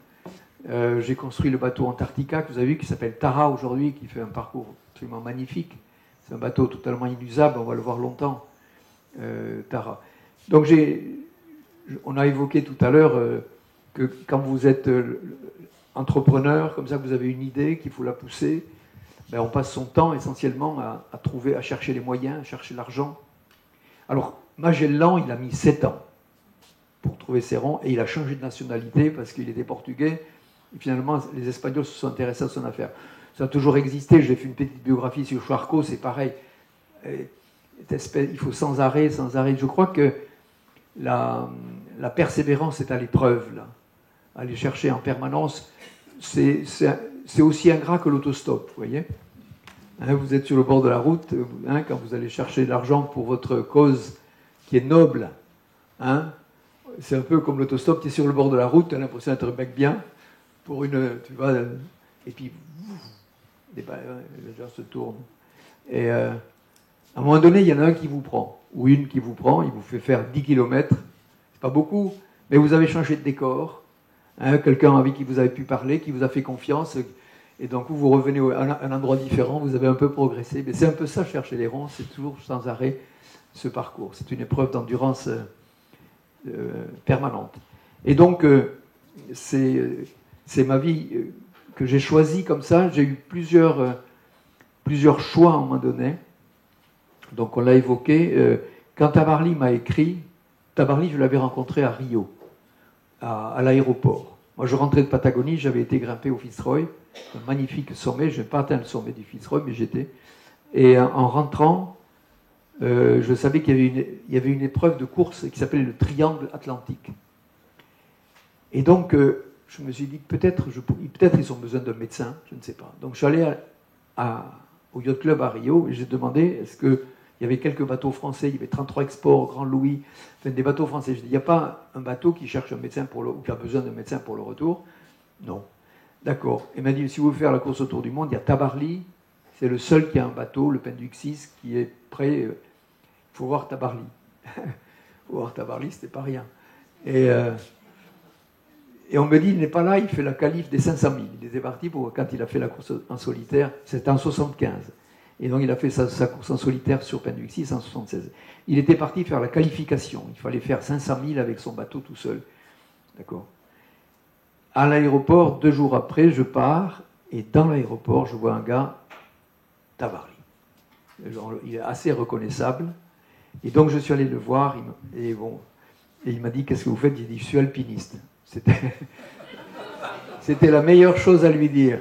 J'ai construit le bateau Antarctica, que vous avez vu, qui s'appelle Tara aujourd'hui, qui fait un parcours absolument magnifique. C'est un bateau totalement inusable, on va le voir longtemps, Tara. Donc on a évoqué tout à l'heure que quand vous êtes entrepreneur, comme ça que vous avez une idée, qu'il faut la pousser, ben on passe son temps essentiellement à chercher les moyens, à chercher l'argent. Alors, Magellan, il a mis 7 ans pour trouver ses ronds, et il a changé de nationalité parce qu'il était portugais, et finalement, les Espagnols se sont intéressés à son affaire. Ça a toujours existé, j'ai fait une petite biographie sur Charcot, c'est pareil. Il faut sans arrêt. Je crois que la persévérance est à l'épreuve, là. Aller chercher en permanence, c'est aussi ingrat que l'autostop, vous voyez. Hein, vous êtes sur le bord de la route, hein, quand vous allez chercher de l'argent pour votre cause qui est noble, hein, c'est un peu comme l'autostop, tu es sur le bord de la route, tu as l'impression d'être un mec bien, pour tu vois, et puis, les gens se tournent. Et à un moment donné, il y en a un qui vous prend, ou une qui vous prend, il vous fait faire 10 km, c'est pas beaucoup, mais vous avez changé de décor, hein, quelqu'un avec qui vous avez pu parler, qui vous a fait confiance, et donc vous revenez à un endroit différent, vous avez un peu progressé. Mais c'est un peu ça, chercher les ronds, c'est toujours sans arrêt ce parcours. C'est une épreuve d'endurance permanente. Et donc, c'est ma vie que j'ai choisie comme ça. J'ai eu plusieurs choix à un moment donné. Donc on l'a évoqué. Quand Tabarly m'a écrit, Tabarly, je l'avais rencontré à Rio, à l'aéroport. Moi, je rentrais de Patagonie, j'avais été grimper au Fitzroy, un magnifique sommet. Je n'ai pas atteint le sommet du Fitzroy, mais j'étais. Et en rentrant, je savais qu'il y avait une épreuve de course qui s'appelait le Triangle Atlantique. Et donc, je me suis dit, peut-être ils ont besoin d'un médecin, je ne sais pas. Donc, je suis allé au Yacht Club à Rio et j'ai demandé, est-ce qu'il y avait quelques bateaux français, il y avait 33 exports, Grand Louis, enfin, des bateaux français. Je dis, il n'y a pas un bateau qui cherche un médecin ou qui a besoin d'un médecin pour le retour? Non. D'accord. Il m'a dit, si vous voulez faire la course autour du monde, il y a Tabarly, c'est le seul qui a un bateau, le Penduxis, qui est prêt. Il faut voir Tabarly. Il faut voir Tabarly, c'était pas rien. Et on me dit, il n'est pas là, il fait la qualif des 500 000. Il était parti quand il a fait la course en solitaire, c'était en 75. Et donc il a fait sa course en solitaire sur Penduxis en 76. Il était parti faire la qualification. Il fallait faire 500 000 avec son bateau tout seul. D'accord. À l'aéroport, 2 jours après, je pars, et dans l'aéroport, je vois un gars, Tabarly. Il est assez reconnaissable. Et donc je suis allé le voir, et il m'a dit, qu'est-ce que vous faites? J'ai dit, je suis alpiniste. C'était la meilleure chose à lui dire.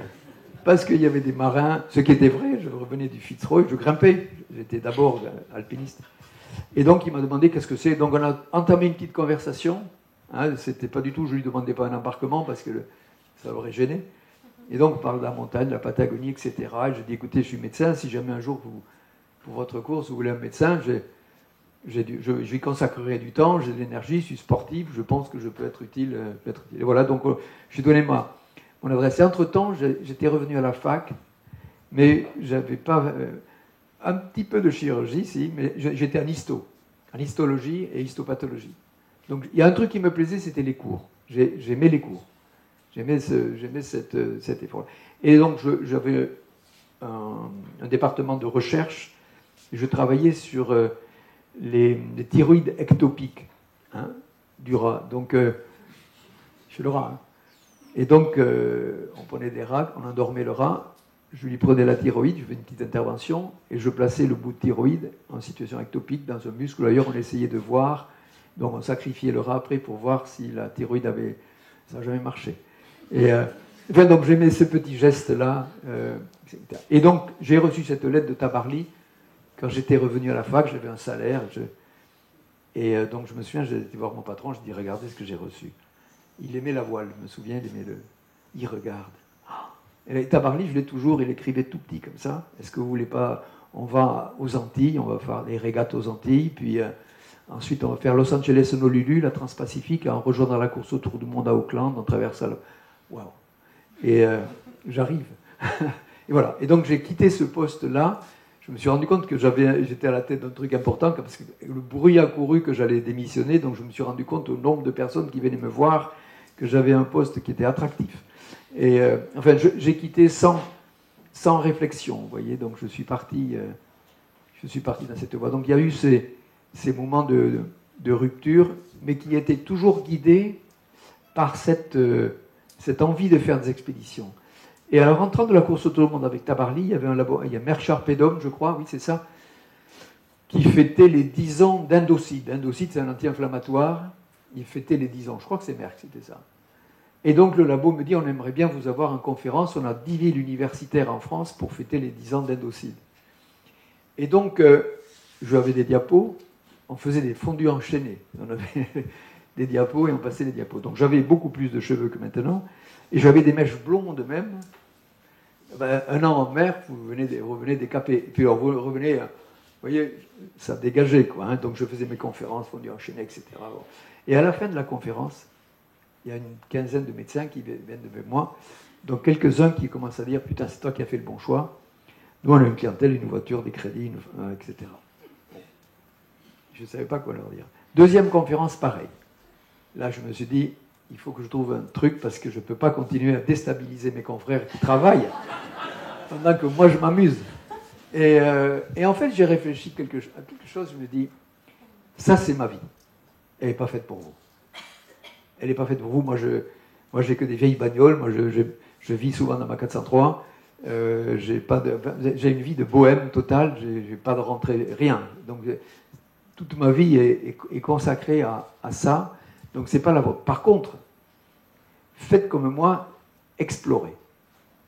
Parce qu'il y avait des marins, ce qui était vrai, je revenais du Fitzroy, je grimpais, j'étais d'abord alpiniste. Et donc il m'a demandé qu'est-ce que c'est. Donc on a entamé une petite conversation. Hein, c'était pas du tout, je lui demandais pas un embarquement parce que ça aurait gêné. Et donc on parle de la montagne, de la Patagonie, etc. Et je dis, écoutez, je suis médecin, si jamais un jour pour votre course vous voulez un médecin, je lui consacrerai du temps, j'ai de l'énergie, je suis sportif, je pense que je peux être utile. Et voilà, donc je lui ai donné mon adresse. Et entre-temps, j'étais revenu à la fac, mais j'avais pas un petit peu de chirurgie, si, mais j'étais en histologie et histopathologie. Donc il y a un truc qui me plaisait, c'était les cours. J'aimais les cours. J'aimais cet effort. Et donc j'avais un département de recherche, et je travaillais sur les thyroïdes ectopiques, hein, du rat. Donc, chez le rat. Hein. Et donc, on prenait des rats, on endormait le rat, je lui prenais la thyroïde, je faisais une petite intervention, et je plaçais le bout de thyroïde en situation ectopique dans un muscle. D'ailleurs, on essayait de voir, donc on sacrifiait le rat après pour voir si la thyroïde avait... Ça n'a jamais marché. Et enfin, donc j'aimais ce petit geste-là. Et donc, j'ai reçu cette lettre de Tabarly. Quand j'étais revenu à la fac, j'avais un salaire. Et donc, je me souviens, j'ai été voir mon patron, je dis, regardez ce que j'ai reçu. Il aimait la voile, je me souviens, il regarde. Et Tabarly, je l'ai toujours, il écrivait tout petit comme ça. Est-ce que vous voulez pas, on va aux Antilles, on va faire des régates aux Antilles, puis ensuite on va faire Los Angeles-Honolulu, la Transpacifique, et on rejoindra la course autour du monde à Auckland, on traverse le... Waouh. Et j'arrive. Et voilà. Et donc, j'ai quitté ce poste-là. Je me suis rendu compte que j'étais à la tête d'un truc important, parce que le bruit a couru que j'allais démissionner, donc je me suis rendu compte au nombre de personnes qui venaient me voir que j'avais un poste qui était attractif. Et enfin, j'ai quitté sans réflexion, vous voyez, donc je suis parti dans cette voie. Donc il y a eu ces moments de rupture, mais qui étaient toujours guidés par cette envie de faire des expéditions. Et alors, rentrant de la course autour du monde avec Tabarly, il y avait un labo, il y a Merchar Pedom, je crois, oui, c'est ça, qui fêtait les 10 ans d'Indocide. Indocide, c'est un anti-inflammatoire. Il fêtait les 10 ans. Je crois que c'est Merck, c'était ça. Et donc, le labo me dit, on aimerait bien vous avoir en conférence. On a 10 villes universitaires en France pour fêter les 10 ans d'Indocide. Et donc, je avais des diapos. On faisait des fondus enchaînés. On avait des diapos et on passait les diapos. Donc, j'avais beaucoup plus de cheveux que maintenant. Et j'avais des mèches blondes même. Ben, un an en mer, vous revenez décapé. Et puis, alors, vous revenez... Vous voyez, ça dégageait, quoi. Hein. Donc, je faisais mes conférences, fondus enchaînés, etc. Bon. Et à la fin de la conférence, il y a une quinzaine de médecins qui viennent devant moi. Donc, quelques-uns qui commencent à dire « Putain, c'est toi qui as fait le bon choix. Nous, on a une clientèle, une voiture, des crédits, etc. » Je ne savais pas quoi leur dire. Deuxième conférence, pareil. Là, je me suis dit « Il faut que je trouve un truc parce que je ne peux pas continuer à déstabiliser mes confrères qui travaillent pendant que moi, je m'amuse. » Et en fait, j'ai réfléchi à quelque chose, je me dis, ça c'est ma vie. Elle n'est pas faite pour vous. Elle n'est pas faite pour vous. Moi, j'ai que des vieilles bagnoles. Moi, je vis souvent dans ma 403. J'ai une vie de bohème totale. J'ai pas de rentrée, rien. Donc, toute ma vie est consacrée à ça. Donc, c'est pas la vôtre. Par contre, faites comme moi, explorez.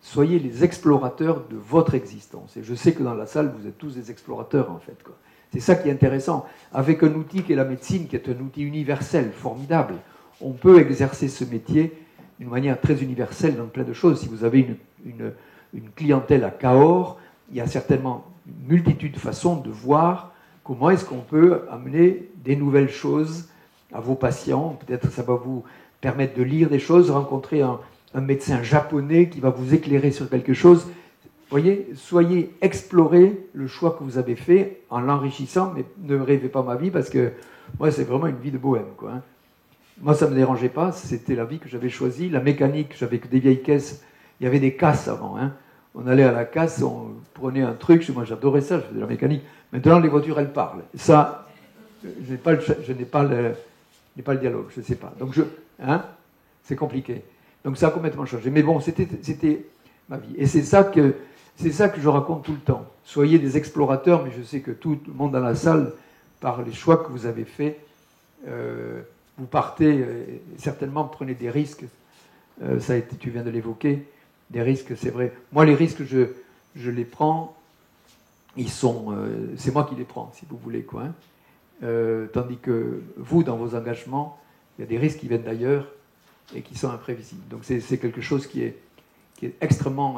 Soyez les explorateurs de votre existence. Et je sais que dans la salle, vous êtes tous des explorateurs, en fait, quoi. C'est ça qui est intéressant. Avec un outil qui est la médecine, qui est un outil universel, formidable, on peut exercer ce métier d'une manière très universelle dans plein de choses. Si vous avez une clientèle à Cahors, il y a certainement une multitude de façons de voir comment est-ce qu'on peut amener des nouvelles choses à vos patients. Peut-être ça va vous permettre de lire des choses, rencontrer un médecin japonais qui va vous éclairer sur quelque chose. Vous voyez, explorez le choix que vous avez fait en l'enrichissant, mais ne rêvez pas ma vie parce que moi, c'est vraiment une vie de bohème, quoi. Hein. Moi, ça ne me dérangeait pas, c'était la vie que j'avais choisie. La mécanique, j'avais que des vieilles caisses. Il y avait des casses avant. Hein. On allait à la casse, on prenait un truc. Moi, j'adorais ça, je faisais de la mécanique. Maintenant, les voitures, elles parlent. Ça, je n'ai pas le dialogue, je ne sais pas. Donc, c'est compliqué. Donc, ça a complètement changé. Mais bon, c'était ma vie. Et c'est ça que je raconte tout le temps. Soyez des explorateurs, mais je sais que tout le monde dans la salle, par les choix que vous avez faits, vous partez, certainement prenez des risques. Tu viens de l'évoquer, des risques, c'est vrai. Moi, les risques, je les prends, c'est moi qui les prends, si vous voulez, quoi. Hein. Tandis que vous, dans vos engagements, il y a des risques qui viennent d'ailleurs et qui sont imprévisibles. Donc c'est quelque chose qui est extrêmement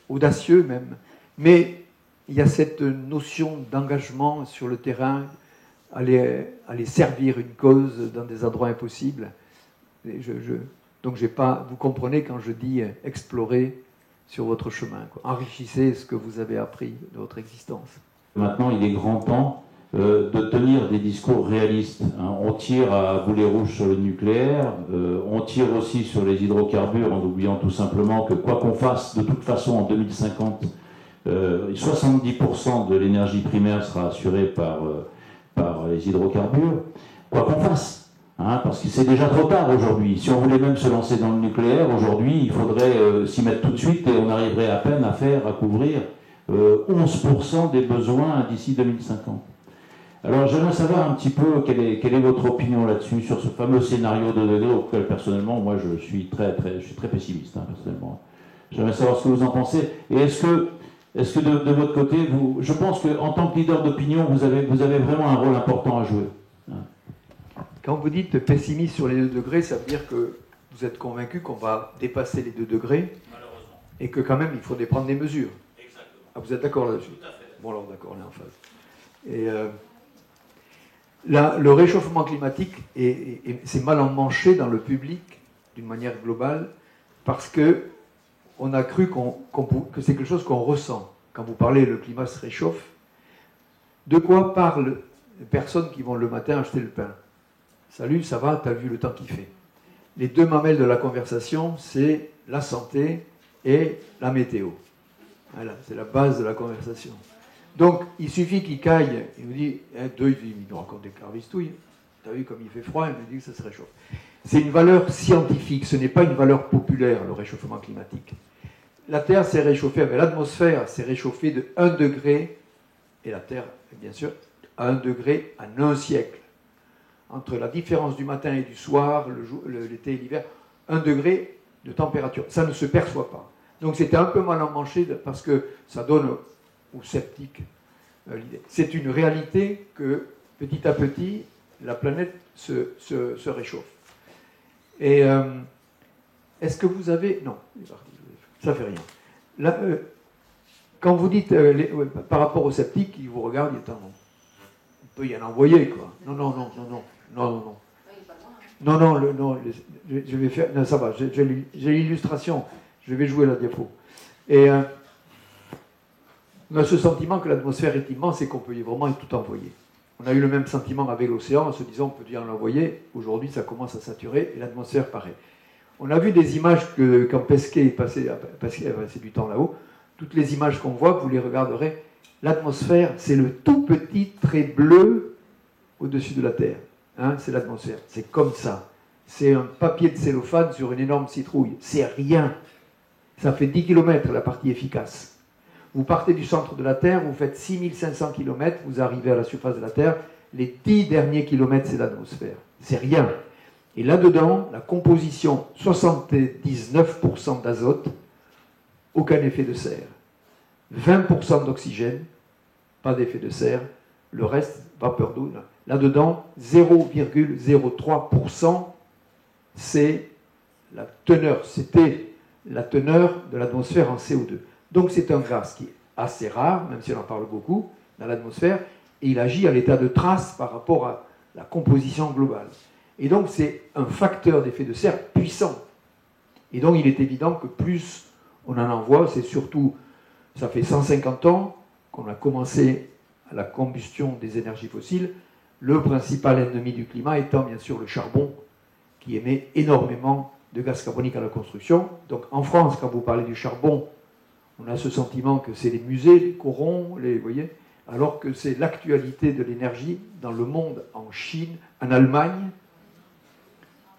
audacieux même. Mais il y a cette notion d'engagement sur le terrain, aller servir une cause dans des endroits impossibles. Et donc vous comprenez quand je dis explorer sur votre chemin, quoi. Enrichissez ce que vous avez appris de votre existence. Maintenant, il est grand temps de tenir des discours réalistes. Hein. On tire à boulet rouge sur le nucléaire, on tire aussi sur les hydrocarbures en oubliant tout simplement que quoi qu'on fasse, de toute façon en 2050, 70% de l'énergie primaire sera assurée par les hydrocarbures. Quoi qu'on fasse, hein, parce que c'est déjà trop tard aujourd'hui. Si on voulait même se lancer dans le nucléaire, aujourd'hui, il faudrait s'y mettre tout de suite et on arriverait à peine à couvrir 11% des besoins d'ici 2050. Alors j'aimerais savoir un petit peu quelle est votre opinion là-dessus, sur ce fameux scénario de degrés auquel personnellement, moi je suis très pessimiste, hein, personnellement. J'aimerais savoir ce que vous en pensez. Et est-ce que de votre côté, je pense qu'en tant que leader d'opinion, vous avez vraiment un rôle important à jouer. Quand vous dites pessimiste sur les 2 degrés, ça veut dire que vous êtes convaincu qu'on va dépasser les 2 degrés, malheureusement, et que quand même il faudrait prendre des mesures. Exactement. Ah, vous êtes d'accord là-dessus? Tout à fait. Bon, alors d'accord, on est en phase. Et là, le réchauffement climatique, c'est mal emmanché dans le public, d'une manière globale, parce que on a cru que c'est quelque chose qu'on ressent. Quand vous parlez, le climat se réchauffe. De quoi parlent les personnes qui vont le matin acheter le pain? Salut, ça va, t'as vu le temps qu'il fait? les deux mamelles de la conversation, c'est la santé et la météo. Voilà, c'est la base de la conversation. Donc, il suffit qu'il caille, il nous dit, il nous raconte des carvistouilles, t'as vu comme il fait froid, il nous dit que ça se réchauffe. C'est une valeur scientifique, ce n'est pas une valeur populaire, le réchauffement climatique. La Terre s'est réchauffée, l'atmosphère s'est réchauffée de 1 degré, et la Terre, bien sûr, à 1 degré en un siècle. Entre la différence du matin et du soir, l'été et l'hiver, 1 degré de température. Ça ne se perçoit pas. Donc c'était un peu mal emmanché parce que ça donne aux sceptiques l'idée. C'est une réalité que petit à petit, la planète se réchauffe. Et est-ce que vous avez... Non, ça fait rien. Là, quand vous dites, par rapport aux sceptiques, ils vous regardent, ils disent, on peut y en envoyer, quoi. Non. Je vais faire... Non, ça va, j'ai l'illustration. Je vais jouer la diapo. Et on a ce sentiment que l'atmosphère est immense et qu'on peut y vraiment tout envoyer. On a eu le même sentiment avec l'océan en se disant on peut bien l'envoyer. Aujourd'hui, ça commence à saturer et l'atmosphère paraît. On a vu des images quand Pesquet est passé du temps là-haut. Toutes les images qu'on voit, vous les regarderez. L'atmosphère, c'est le tout petit trait bleu au-dessus de la Terre. Hein, c'est l'atmosphère. C'est comme ça. C'est un papier de cellophane sur une énorme citrouille. C'est rien. Ça fait 10 km la partie efficace. Vous partez du centre de la Terre, vous faites 6500 km, vous arrivez à la surface de la Terre. Les 10 derniers kilomètres, c'est l'atmosphère. C'est rien. Et là-dedans, la composition, 79% d'azote, aucun effet de serre. 20% d'oxygène, pas d'effet de serre. Le reste, vapeur d'eau. Là-dedans, 0,03%, c'est la teneur. C'était la teneur de l'atmosphère en CO2. Donc c'est un gaz qui est assez rare, même si on en parle beaucoup, dans l'atmosphère, et il agit à l'état de trace par rapport à la composition globale. Et donc c'est un facteur d'effet de serre puissant. Et donc il est évident que plus on en envoie, c'est surtout, ça fait 150 ans qu'on a commencé à la combustion des énergies fossiles, le principal ennemi du climat étant bien sûr le charbon, qui émet énormément de gaz carbonique à la construction. Donc en France, quand vous parlez du charbon, on a ce sentiment que c'est les musées, les corons, vous voyez, alors que c'est l'actualité de l'énergie dans le monde, en Chine, en Allemagne.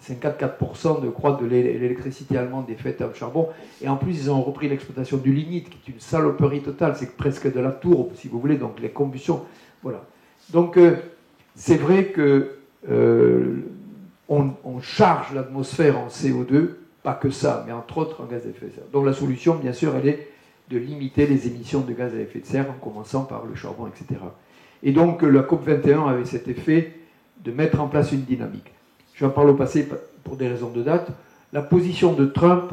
54% de l'électricité allemande est faite au charbon. Et en plus, ils ont repris l'exploitation du lignite, qui est une saloperie totale. C'est presque de la tourbe, si vous voulez, donc les combustions. Voilà. Donc, c'est vrai que on charge l'atmosphère en CO2, pas que ça, mais entre autres en gaz à effet de serre. Donc la solution, bien sûr, elle est de limiter les émissions de gaz à effet de serre en commençant par le charbon, etc. Et donc la COP21 avait cet effet de mettre en place une dynamique. J'en parle au passé pour des raisons de date. La position de Trump,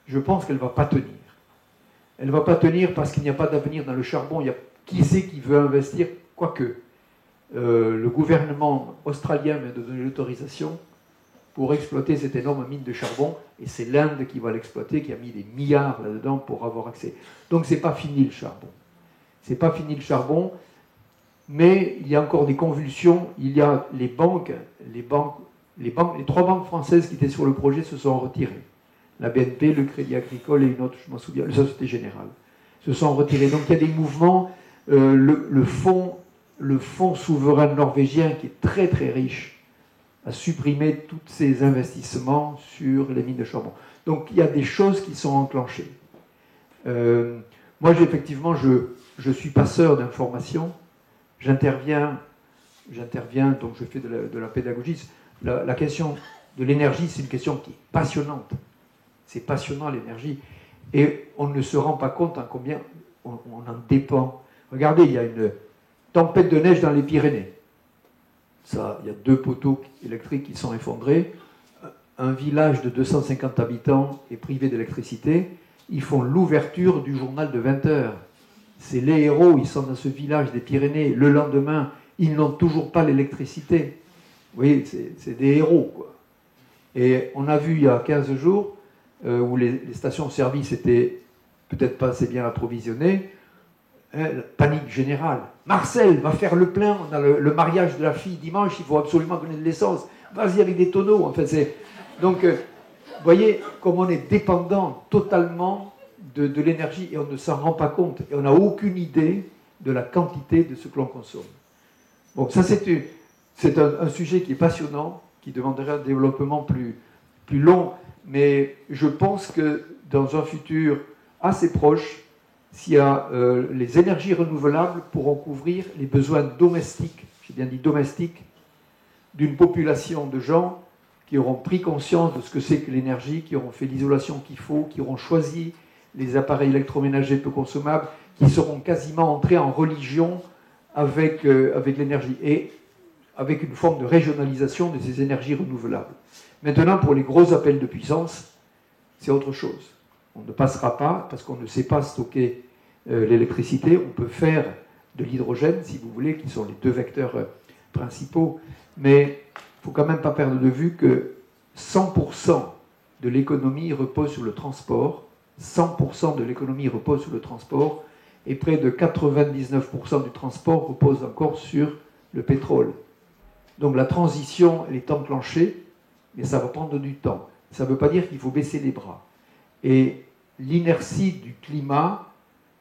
je pense qu'elle ne va pas tenir. Elle ne va pas tenir parce qu'il n'y a pas d'avenir dans le charbon. Il y a qui c'est qui veut investir, quoique. Le gouvernement australien vient de donner l'autorisation pour exploiter cette énorme mine de charbon, et c'est l'Inde qui va l'exploiter, qui a mis des milliards là-dedans pour avoir accès. Donc c'est pas fini le charbon. C'est pas fini le charbon, mais il y a encore des convulsions. Il y a les banques, les 3 banques françaises qui étaient sur le projet se sont retirées. La BNP, le Crédit Agricole et une autre, je m'en souviens, la Société Générale, se sont retirées. Donc il y a des mouvements, le fonds souverain norvégien, qui est très très riche, a supprimé tous ces investissements sur les mines de charbon. Donc il y a des choses qui sont enclenchées. Moi, effectivement, je suis passeur d'informations. J'interviens, donc je fais de la pédagogie. La question de l'énergie, c'est une question qui est passionnante. C'est passionnant, l'énergie. Et on ne se rend pas compte en combien on en dépend. Regardez, il y a une tempête de neige dans les Pyrénées. Ça, il y a 2 poteaux électriques qui sont effondrés. Un village de 250 habitants est privé d'électricité. Ils font l'ouverture du journal de 20h. C'est les héros, ils sont dans ce village des Pyrénées. Le lendemain, ils n'ont toujours pas l'électricité. Vous voyez, c'est des héros, quoi. Et on a vu il y a 15 jours, où les stations-service étaient peut-être pas assez bien approvisionnées, panique générale. Marcel va faire le plein, on a le mariage de la fille dimanche, il faut absolument donner de l'essence. Vas-y avec des tonneaux. Enfin, Donc, vous voyez comme on est dépendant totalement de l'énergie et on ne s'en rend pas compte. Et on n'a aucune idée de la quantité de ce que l'on consomme. Bon, ça c'est un sujet qui est passionnant, qui demanderait un développement plus long, mais je pense que dans un futur assez proche, les énergies renouvelables pourront couvrir les besoins domestiques, j'ai bien dit domestiques, d'une population de gens qui auront pris conscience de ce que c'est que l'énergie, qui auront fait l'isolation qu'il faut, qui auront choisi les appareils électroménagers peu consommables, qui seront quasiment entrés en religion avec l'énergie et avec une forme de régionalisation de ces énergies renouvelables. Maintenant, pour les gros appels de puissance, c'est autre chose. On ne passera pas, parce qu'on ne sait pas stocker l'électricité, on peut faire de l'hydrogène, si vous voulez, qui sont les deux vecteurs principaux, mais il ne faut quand même pas perdre de vue que 100% de l'économie repose sur le transport, 100% de l'économie repose sur le transport, et près de 99% du transport repose encore sur le pétrole. Donc la transition, elle est enclenchée, mais ça va prendre du temps. Ça ne veut pas dire qu'il faut baisser les bras. Et l'inertie du climat,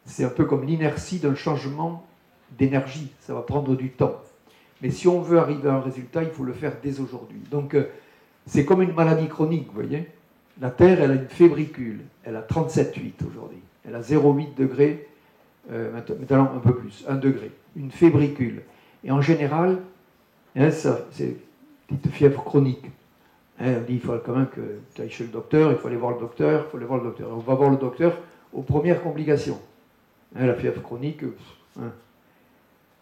c'est un peu comme l'inertie d'un changement d'énergie. Ça va prendre du temps. Mais si on veut arriver à un résultat, il faut le faire dès aujourd'hui. Donc c'est comme une maladie chronique, vous voyez. La Terre, elle a une fébricule. Elle a 37,8 aujourd'hui. Elle a 0,8 degrés, maintenant un peu plus, 1 degré. Une fébricule. Et en général, c'est une petite fièvre chronique. On dit il faut quand même que tu ailles chez le docteur, il faut aller voir le docteur, il faut aller voir le docteur. On va voir le docteur aux premières complications. La fièvre chronique.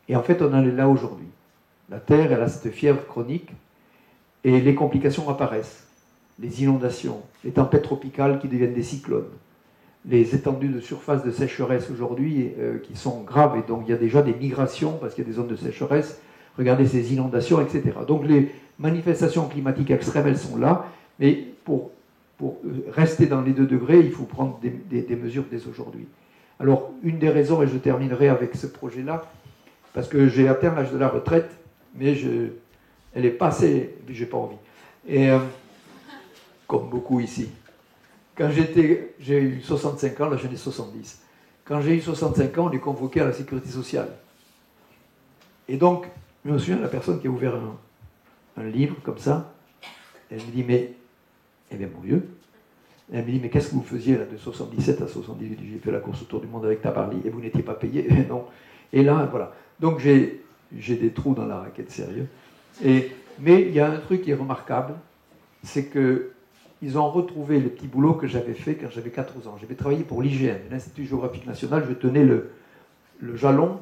Et en fait, on en est là aujourd'hui. La Terre, elle a cette fièvre chronique et les complications apparaissent. Les inondations, les tempêtes tropicales qui deviennent des cyclones, les étendues de surface de sécheresse aujourd'hui qui sont graves, et donc il y a déjà des migrations parce qu'il y a des zones de sécheresse. Regardez ces inondations, etc. Donc les manifestations climatiques extrêmes, elles sont là, mais pour rester dans les 2 degrés, il faut prendre des mesures dès aujourd'hui. Alors, une des raisons, et je terminerai avec ce projet-là, parce que j'ai atteint l'âge de la retraite, mais elle est passée, j'ai pas envie. Et comme beaucoup ici. Quand j'ai eu 65 ans, là j'en ai 70. Quand j'ai eu 65 ans, on est convoqué à la sécurité sociale. Et donc, je me souviens de la personne qui a ouvert un livre comme ça. Elle me dit, mais, eh bien mon vieux, elle me dit, mais qu'est-ce que vous faisiez là de 77 à 78? J'ai fait la course autour du monde avec Tabarly et vous n'étiez pas payé. Non. Et là, voilà. Donc j'ai des trous dans la raquette, sérieux. Mais il y a un truc qui est remarquable, c'est qu'ils ont retrouvé le petit boulot que j'avais fait quand j'avais 14 ans. J'avais travaillé pour l'IGN, l'Institut géographique national. Je tenais le jalon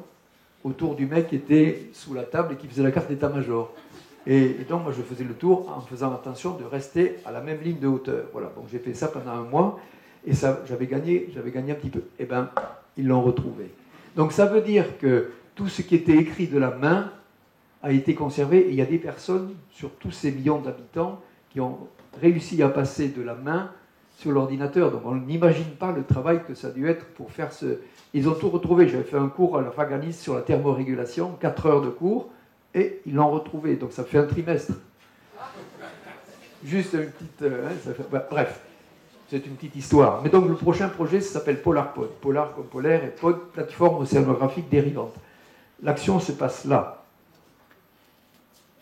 autour du mec qui était sous la table et qui faisait la carte d'état-major. Et donc, moi, je faisais le tour en faisant attention de rester à la même ligne de hauteur. Voilà, donc j'ai fait ça pendant un mois, et ça, j'avais gagné un petit peu. Eh bien, ils l'ont retrouvé. Donc, ça veut dire que tout ce qui était écrit de la main a été conservé, et il y a des personnes, sur tous ces millions d'habitants, qui ont réussi à passer de la main sur l'ordinateur. Donc, on n'imagine pas le travail que ça a dû être pour faire ce... Ils ont tout retrouvé. J'avais fait un cours à la Faganis sur la thermorégulation, 4 heures de cours, et ils l'ont retrouvé. Donc ça fait un trimestre. Juste une petite... bref, c'est une petite histoire. Mais donc le prochain projet, ça s'appelle PolarPod. Polar comme polaire et pod, plateforme océanographique dérivante. L'action se passe là.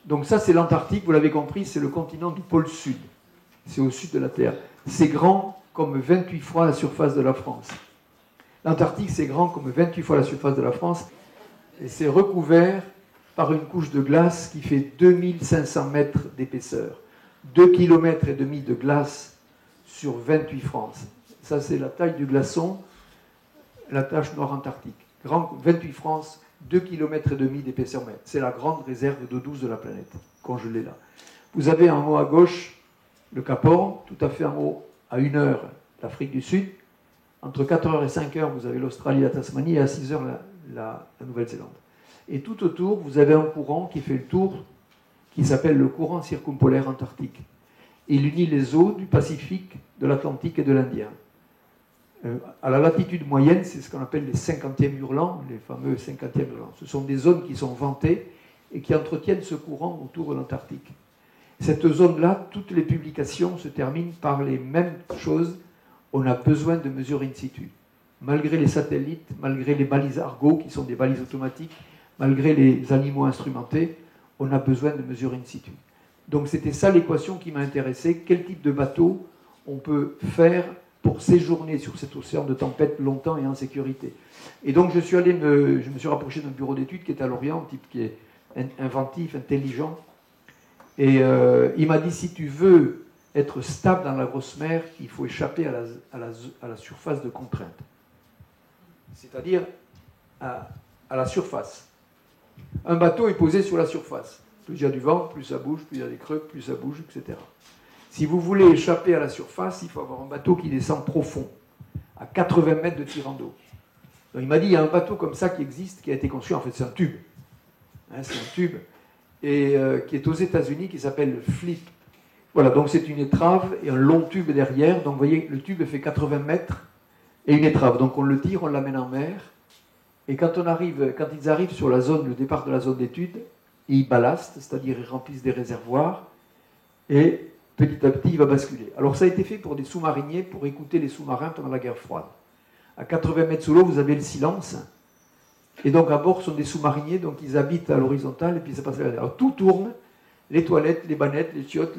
Donc ça, c'est l'Antarctique, vous l'avez compris, c'est le continent du pôle sud. C'est au sud de la Terre. C'est grand comme 28 fois la surface de la France. L'Antarctique, c'est grand comme 28 fois la surface de la France, et c'est recouvert par une couche de glace qui fait 2500 mètres d'épaisseur. 2,5 km de glace sur 28 France. Ça, c'est la taille du glaçon, la tache noire antarctique. 28 France, 2,5 km d'épaisseur mètre. C'est la grande réserve d'eau douce de la planète, congelée là. Vous avez en haut à gauche le Cap Horn, tout à fait en haut, à 1 heure, l'Afrique du Sud. Entre 4h et 5h, vous avez l'Australie, la Tasmanie, et à 6h, la Nouvelle-Zélande. Et tout autour, vous avez un courant qui fait le tour, qui s'appelle le courant circumpolaire antarctique. Il unit les eaux du Pacifique, de l'Atlantique et de l'Indien. À la latitude moyenne, c'est ce qu'on appelle les 50e hurlants, les fameux 50e hurlants. Ce sont des zones qui sont ventées et qui entretiennent ce courant autour de l'Antarctique. Cette zone-là, toutes les publications se terminent par les mêmes choses. On a besoin de mesures in situ. Malgré les satellites, malgré les balises Argo, qui sont des balises automatiques, malgré les animaux instrumentés, on a besoin de mesures in situ. Donc c'était ça l'équation qui m'a intéressé. Quel type de bateau on peut faire pour séjourner sur cet océan de tempête longtemps et en sécurité. Et donc je me suis rapproché d'un bureau d'études qui est à Lorient, un type qui est inventif, intelligent. Et il m'a dit, si tu veux être stable dans la grosse mer, il faut échapper à la surface de contrainte. C'est-à-dire à la surface. Un bateau est posé sur la surface. Plus il y a du vent, plus ça bouge, plus il y a des creux, plus ça bouge, etc. Si vous voulez échapper à la surface, il faut avoir un bateau qui descend profond, à 80 mètres de tirant d'eau. Donc il m'a dit, il y a un bateau comme ça qui existe, qui a été conçu, en fait c'est un tube. C'est un tube, et qui est aux États-Unis, qui s'appelle le Flip. Voilà, donc c'est une étrave et un long tube derrière. Donc vous voyez, le tube fait 80 mètres et une étrave. Donc on le tire, on l'amène en mer. Et quand ils arrivent sur la zone, le départ de la zone d'étude, ils ballastent, c'est-à-dire ils remplissent des réservoirs, et petit à petit, il va basculer. Alors ça a été fait pour des sous-mariniers, pour écouter les sous-marins pendant la guerre froide. À 80 mètres sous l'eau, vous avez le silence. Et donc à bord sont des sous-mariniers, donc ils habitent à l'horizontale, et puis ça passe là. Alors tout tourne, les toilettes, les bannettes, les chiottes,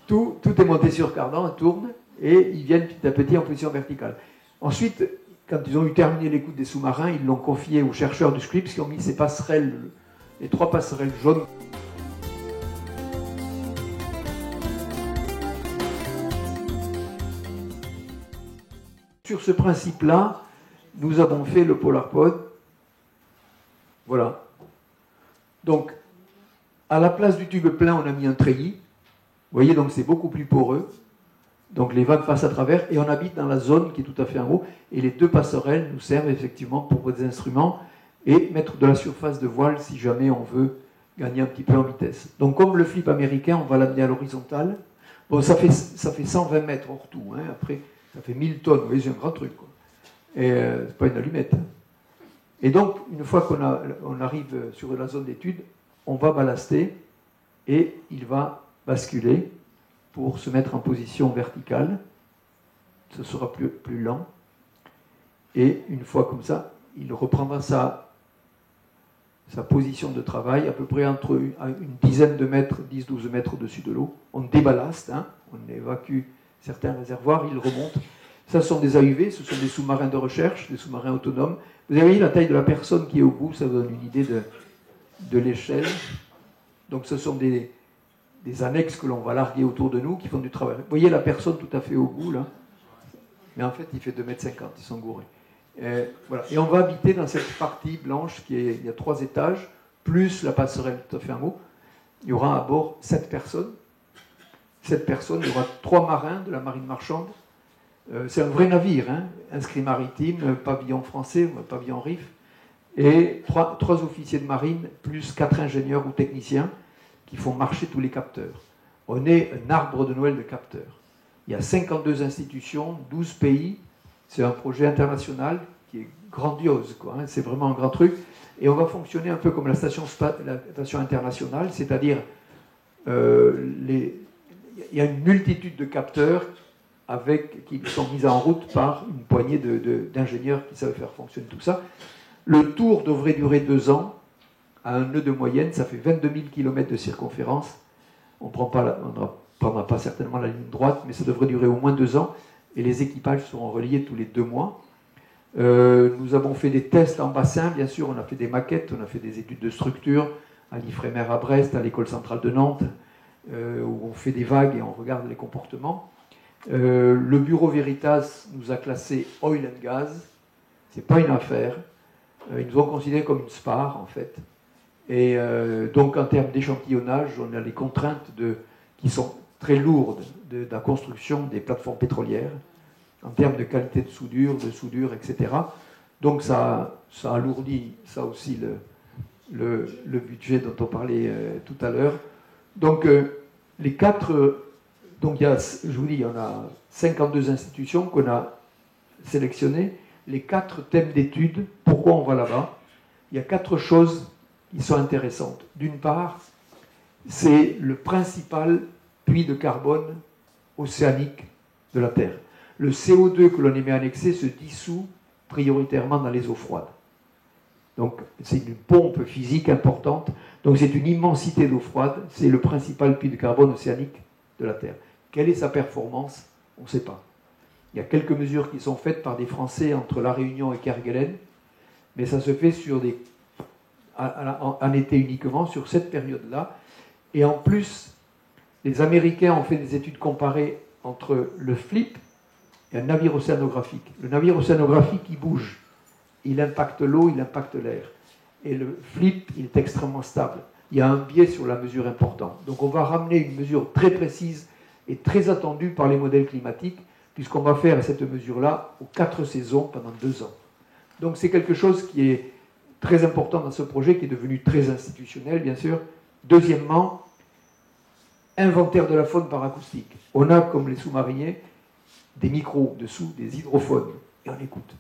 tout est monté sur cardan, tourne, et ils viennent petit à petit en position verticale. Ensuite, quand ils ont eu terminé l'écoute des sous-marins, ils l'ont confié aux chercheurs du Scripps qui ont mis ces passerelles, les 3 passerelles jaunes. Sur ce principe-là, nous avons fait le PolarPod. Voilà. Donc, à la place du tube plein, on a mis un treillis. Vous voyez, donc c'est beaucoup plus poreux. Donc les vagues passent à travers et on habite dans la zone qui est tout à fait en haut. Et les 2 passerelles nous servent effectivement pour des instruments et mettre de la surface de voile si jamais on veut gagner un petit peu en vitesse. Donc comme le flip américain, on va l'amener à l'horizontale. Bon, ça fait 120 mètres hors tout. Hein. Après, ça fait 1000 tonnes. Vous voyez, c'est un grand truc, quoi. Et c'est pas une allumette. Et donc, une fois qu'on arrive sur la zone d'étude, on va ballaster et il va basculer pour se mettre en position verticale. Ce sera plus lent. Et une fois comme ça, il reprendra sa position de travail à peu près entre une dizaine de mètres, 10-12 mètres au-dessus de l'eau. On déballaste, hein, on évacue certains réservoirs, il remonte. Ça sont des AUV, ce sont des sous-marins de recherche, des sous-marins autonomes. Vous avez vu la taille de la personne qui est au bout, ça vous donne une idée de l'échelle. Donc ce sont des annexes que l'on va larguer autour de nous, qui font du travail. Vous voyez la personne tout à fait au bout, là. Mais en fait, il fait 2,50 m, ils sont gourés. Voilà. Et on va habiter dans cette partie blanche, il y a 3 étages, plus la passerelle tout à fait en haut. Il y aura à bord 7 personnes. 7 personnes, il y aura 3 marins de la marine marchande. C'est un vrai navire, hein, inscrit maritime, pavillon français, pavillon RIF, et 3 officiers de marine, plus 4 ingénieurs ou techniciens qui font marcher tous les capteurs. On est un arbre de Noël de capteurs. Il y a 52 institutions, 12 pays, c'est un projet international qui est grandiose, quoi, hein, c'est vraiment un grand truc, et on va fonctionner un peu comme la station internationale, c'est-à-dire il y a une multitude de capteurs qui sont mis en route par une poignée d'ingénieurs qui savent faire fonctionner tout ça. Le tour devrait durer 2 ans, à un nœud de moyenne, ça fait 22 000 km de circonférence. On ne prendra pas certainement la ligne droite, mais ça devrait durer au moins 2 ans, et les équipages seront reliés tous les 2 mois. Nous avons fait des tests en bassin, bien sûr, on a fait des maquettes, on a fait des études de structure, à l'Ifremer à Brest, à l'École centrale de Nantes, où on fait des vagues et on regarde les comportements. Le bureau Veritas nous a classé oil and gas, c'est pas une affaire. Ils nous ont considérés comme une spar en fait. Et donc en termes d'échantillonnage, on a les contraintes qui sont très lourdes de la construction des plateformes pétrolières, en termes de qualité de soudure, etc. Donc ça alourdit ça aussi le budget dont on parlait tout à l'heure. Donc les 4... Donc, je vous dis, il y en a 52 institutions qu'on a sélectionnées. Les 4 thèmes d'études, pourquoi on va là-bas? Il y a 4 choses qui sont intéressantes. D'une part, c'est le principal puits de carbone océanique de la Terre. Le CO2 que l'on émet annexé se dissout prioritairement dans les eaux froides. Donc c'est une pompe physique importante. Donc c'est une immensité d'eau froide. C'est le principal puits de carbone océanique de la Terre. Quelle est sa performance? On ne sait pas. Il y a quelques mesures qui sont faites par des Français entre La Réunion et Kerguelen, mais ça se fait sur en été uniquement, sur cette période-là. Et en plus, les Américains ont fait des études comparées entre le FLIP et un navire océanographique. Le navire océanographique, il bouge. Il impacte l'eau, il impacte l'air. Et le FLIP, il est extrêmement stable. Il y a un biais sur la mesure important. Donc on va ramener une mesure très précise et très attendue par les modèles climatiques, puisqu'on va faire cette mesure-là aux 4 saisons pendant 2 ans. Donc c'est quelque chose qui est très important dans ce projet, qui est devenu très institutionnel, bien sûr. Deuxièmement, inventaire de la faune par acoustique. On a, comme les sous-mariniers, des micros dessous, des hydrophones, et on écoute.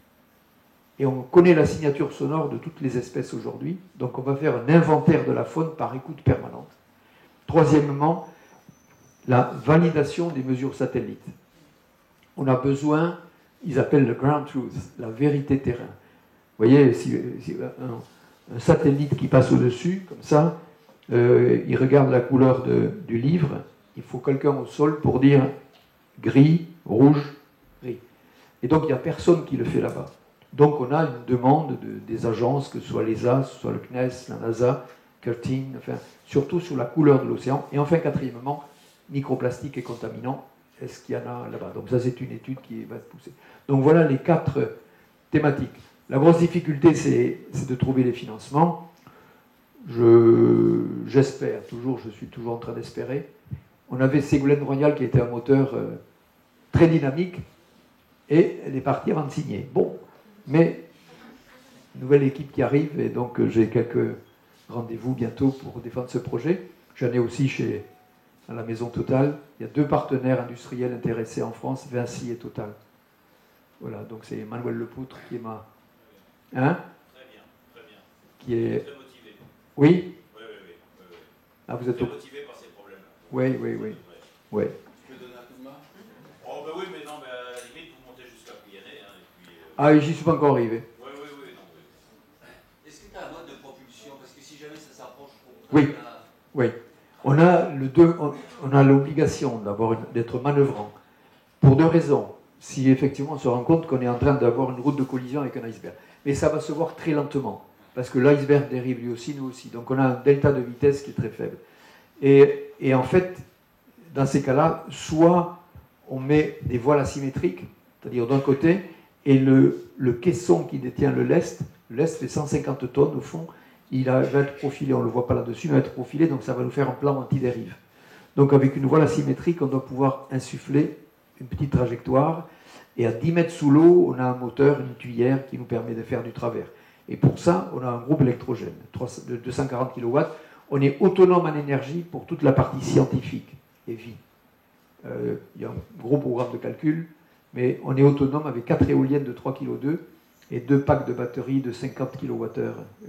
Et on connaît la signature sonore de toutes les espèces aujourd'hui, donc on va faire un inventaire de la faune par écoute permanente. Troisièmement, la validation des mesures satellites. On a besoin, ils appellent le ground truth, la vérité terrain. Vous voyez, si un satellite qui passe au-dessus, comme ça, il regarde la couleur du livre, il faut quelqu'un au sol pour dire gris, rouge, gris. Et donc il n'y a personne qui le fait là-bas. Donc on a une demande des agences, que ce soit l'ESA, que ce soit le CNES, la NASA, Curtin, enfin, surtout sur la couleur de l'océan. Et enfin, quatrièmement, microplastiques et contaminants, est-ce qu'il y en a là-bas? Donc ça, c'est une étude qui va se pousser. Donc voilà les 4 thématiques. La grosse difficulté, c'est de trouver les financements. J'espère, je suis toujours en train d'espérer. On avait Ségolène Royal qui était un moteur très dynamique, et elle est partie avant de signer. Bon, mais nouvelle équipe qui arrive, et donc j'ai quelques rendez-vous bientôt pour défendre ce projet. J'en ai aussi à la Maison Total. Il y a 2 partenaires industriels intéressés en France, Vinci et Total. Voilà, donc c'est Emmanuel Lepoutre qui est ma... Hein? Très bien, très bien. Qui est... Très motivé. Oui? Oui. Ah, vous êtes très motivé par ces problèmes-là. Oui. Je peux donner un coup de main? Oh, ben oui, mais non, mais à la limite, vous montez jusqu'à Pyrénées. Hein, et puis, Ah, j'y suis pas encore arrivé. Oui. Est-ce que tu as un mode de propulsion? Parce que si jamais ça s'approche trop... Oui. On a l'obligation d'être manœuvrant. Pour 2 raisons. Si effectivement on se rend compte qu'on est en train d'avoir une route de collision avec un iceberg. Mais ça va se voir très lentement. Parce que l'iceberg dérive lui aussi, nous aussi. Donc on a un delta de vitesse qui est très faible. Et en fait, dans ces cas-là, soit on met des voiles asymétriques, c'est-à-dire d'un côté, et le caisson qui détient le lest fait 150 tonnes au fond, va être profilé, on ne le voit pas là-dessus, il va être profilé, donc ça va nous faire un plan anti-dérive. Donc avec une voile asymétrique, on doit pouvoir insuffler une petite trajectoire, et à 10 mètres sous l'eau, on a un moteur, une tuyère qui nous permet de faire du travers. Et pour ça, on a un groupe électrogène de 240 kW. On est autonome en énergie pour toute la partie scientifique et vie. Il y a un gros programme de calcul, mais on est autonome avec 4 éoliennes de 3,2 kg et 2 packs de batteries de 50 kWh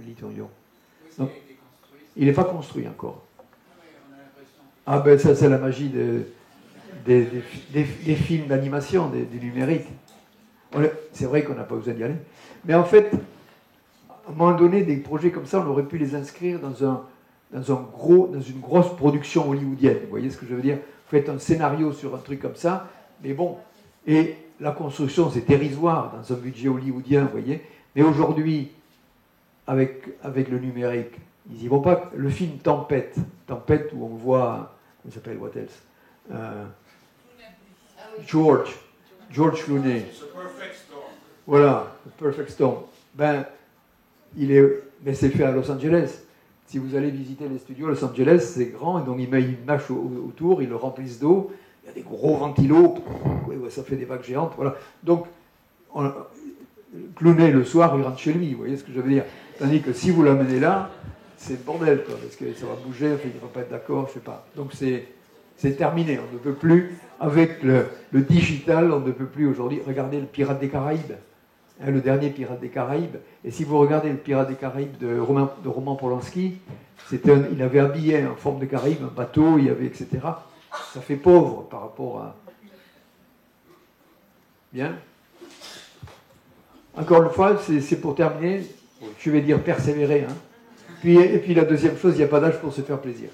lithium-ion. Donc, il n'est pas construit encore. Ah ben ça, c'est la magie des films d'animation, des numériques. C'est vrai qu'on n'a pas besoin d'y aller. Mais en fait, à un moment donné, des projets comme ça, on aurait pu les inscrire dans une grosse production hollywoodienne. Vous voyez ce que je veux dire? Vous faites un scénario sur un truc comme ça, mais bon. Et la construction, c'est dérisoire dans un budget hollywoodien, vous voyez. Mais aujourd'hui, avec le numérique, ils n'y vont pas. Le film Tempête où on voit, comment il s'appelle, what else? George Clooney. Voilà, The Perfect Storm. Mais c'est fait à Los Angeles. Si vous allez visiter les studios à Los Angeles, c'est grand, et donc ils mettent une mâche autour, ils le remplissent d'eau, il y a des gros ventilos, ça fait des vagues géantes, voilà. Donc, Clooney, le soir, il rentre chez lui, vous voyez ce que je veux dire. Tandis que si vous l'amenez là, c'est le bordel, quoi, parce que ça va bouger, enfin, il ne va pas être d'accord, je sais pas. Donc c'est terminé, on ne peut plus, avec le digital, on ne peut plus aujourd'hui regarder le Pirate des Caraïbes. le dernier Pirate des Caraïbes. Et si vous regardez le Pirate des Caraïbes de Roman Polanski, il avait habillé en forme de Caraïbes, un bateau, il y avait, etc. Ça fait pauvre par rapport à... Bien. Encore une fois, c'est pour terminer, je vais dire persévérer. Hein. Et puis la deuxième chose, il n'y a pas d'âge pour se faire plaisir.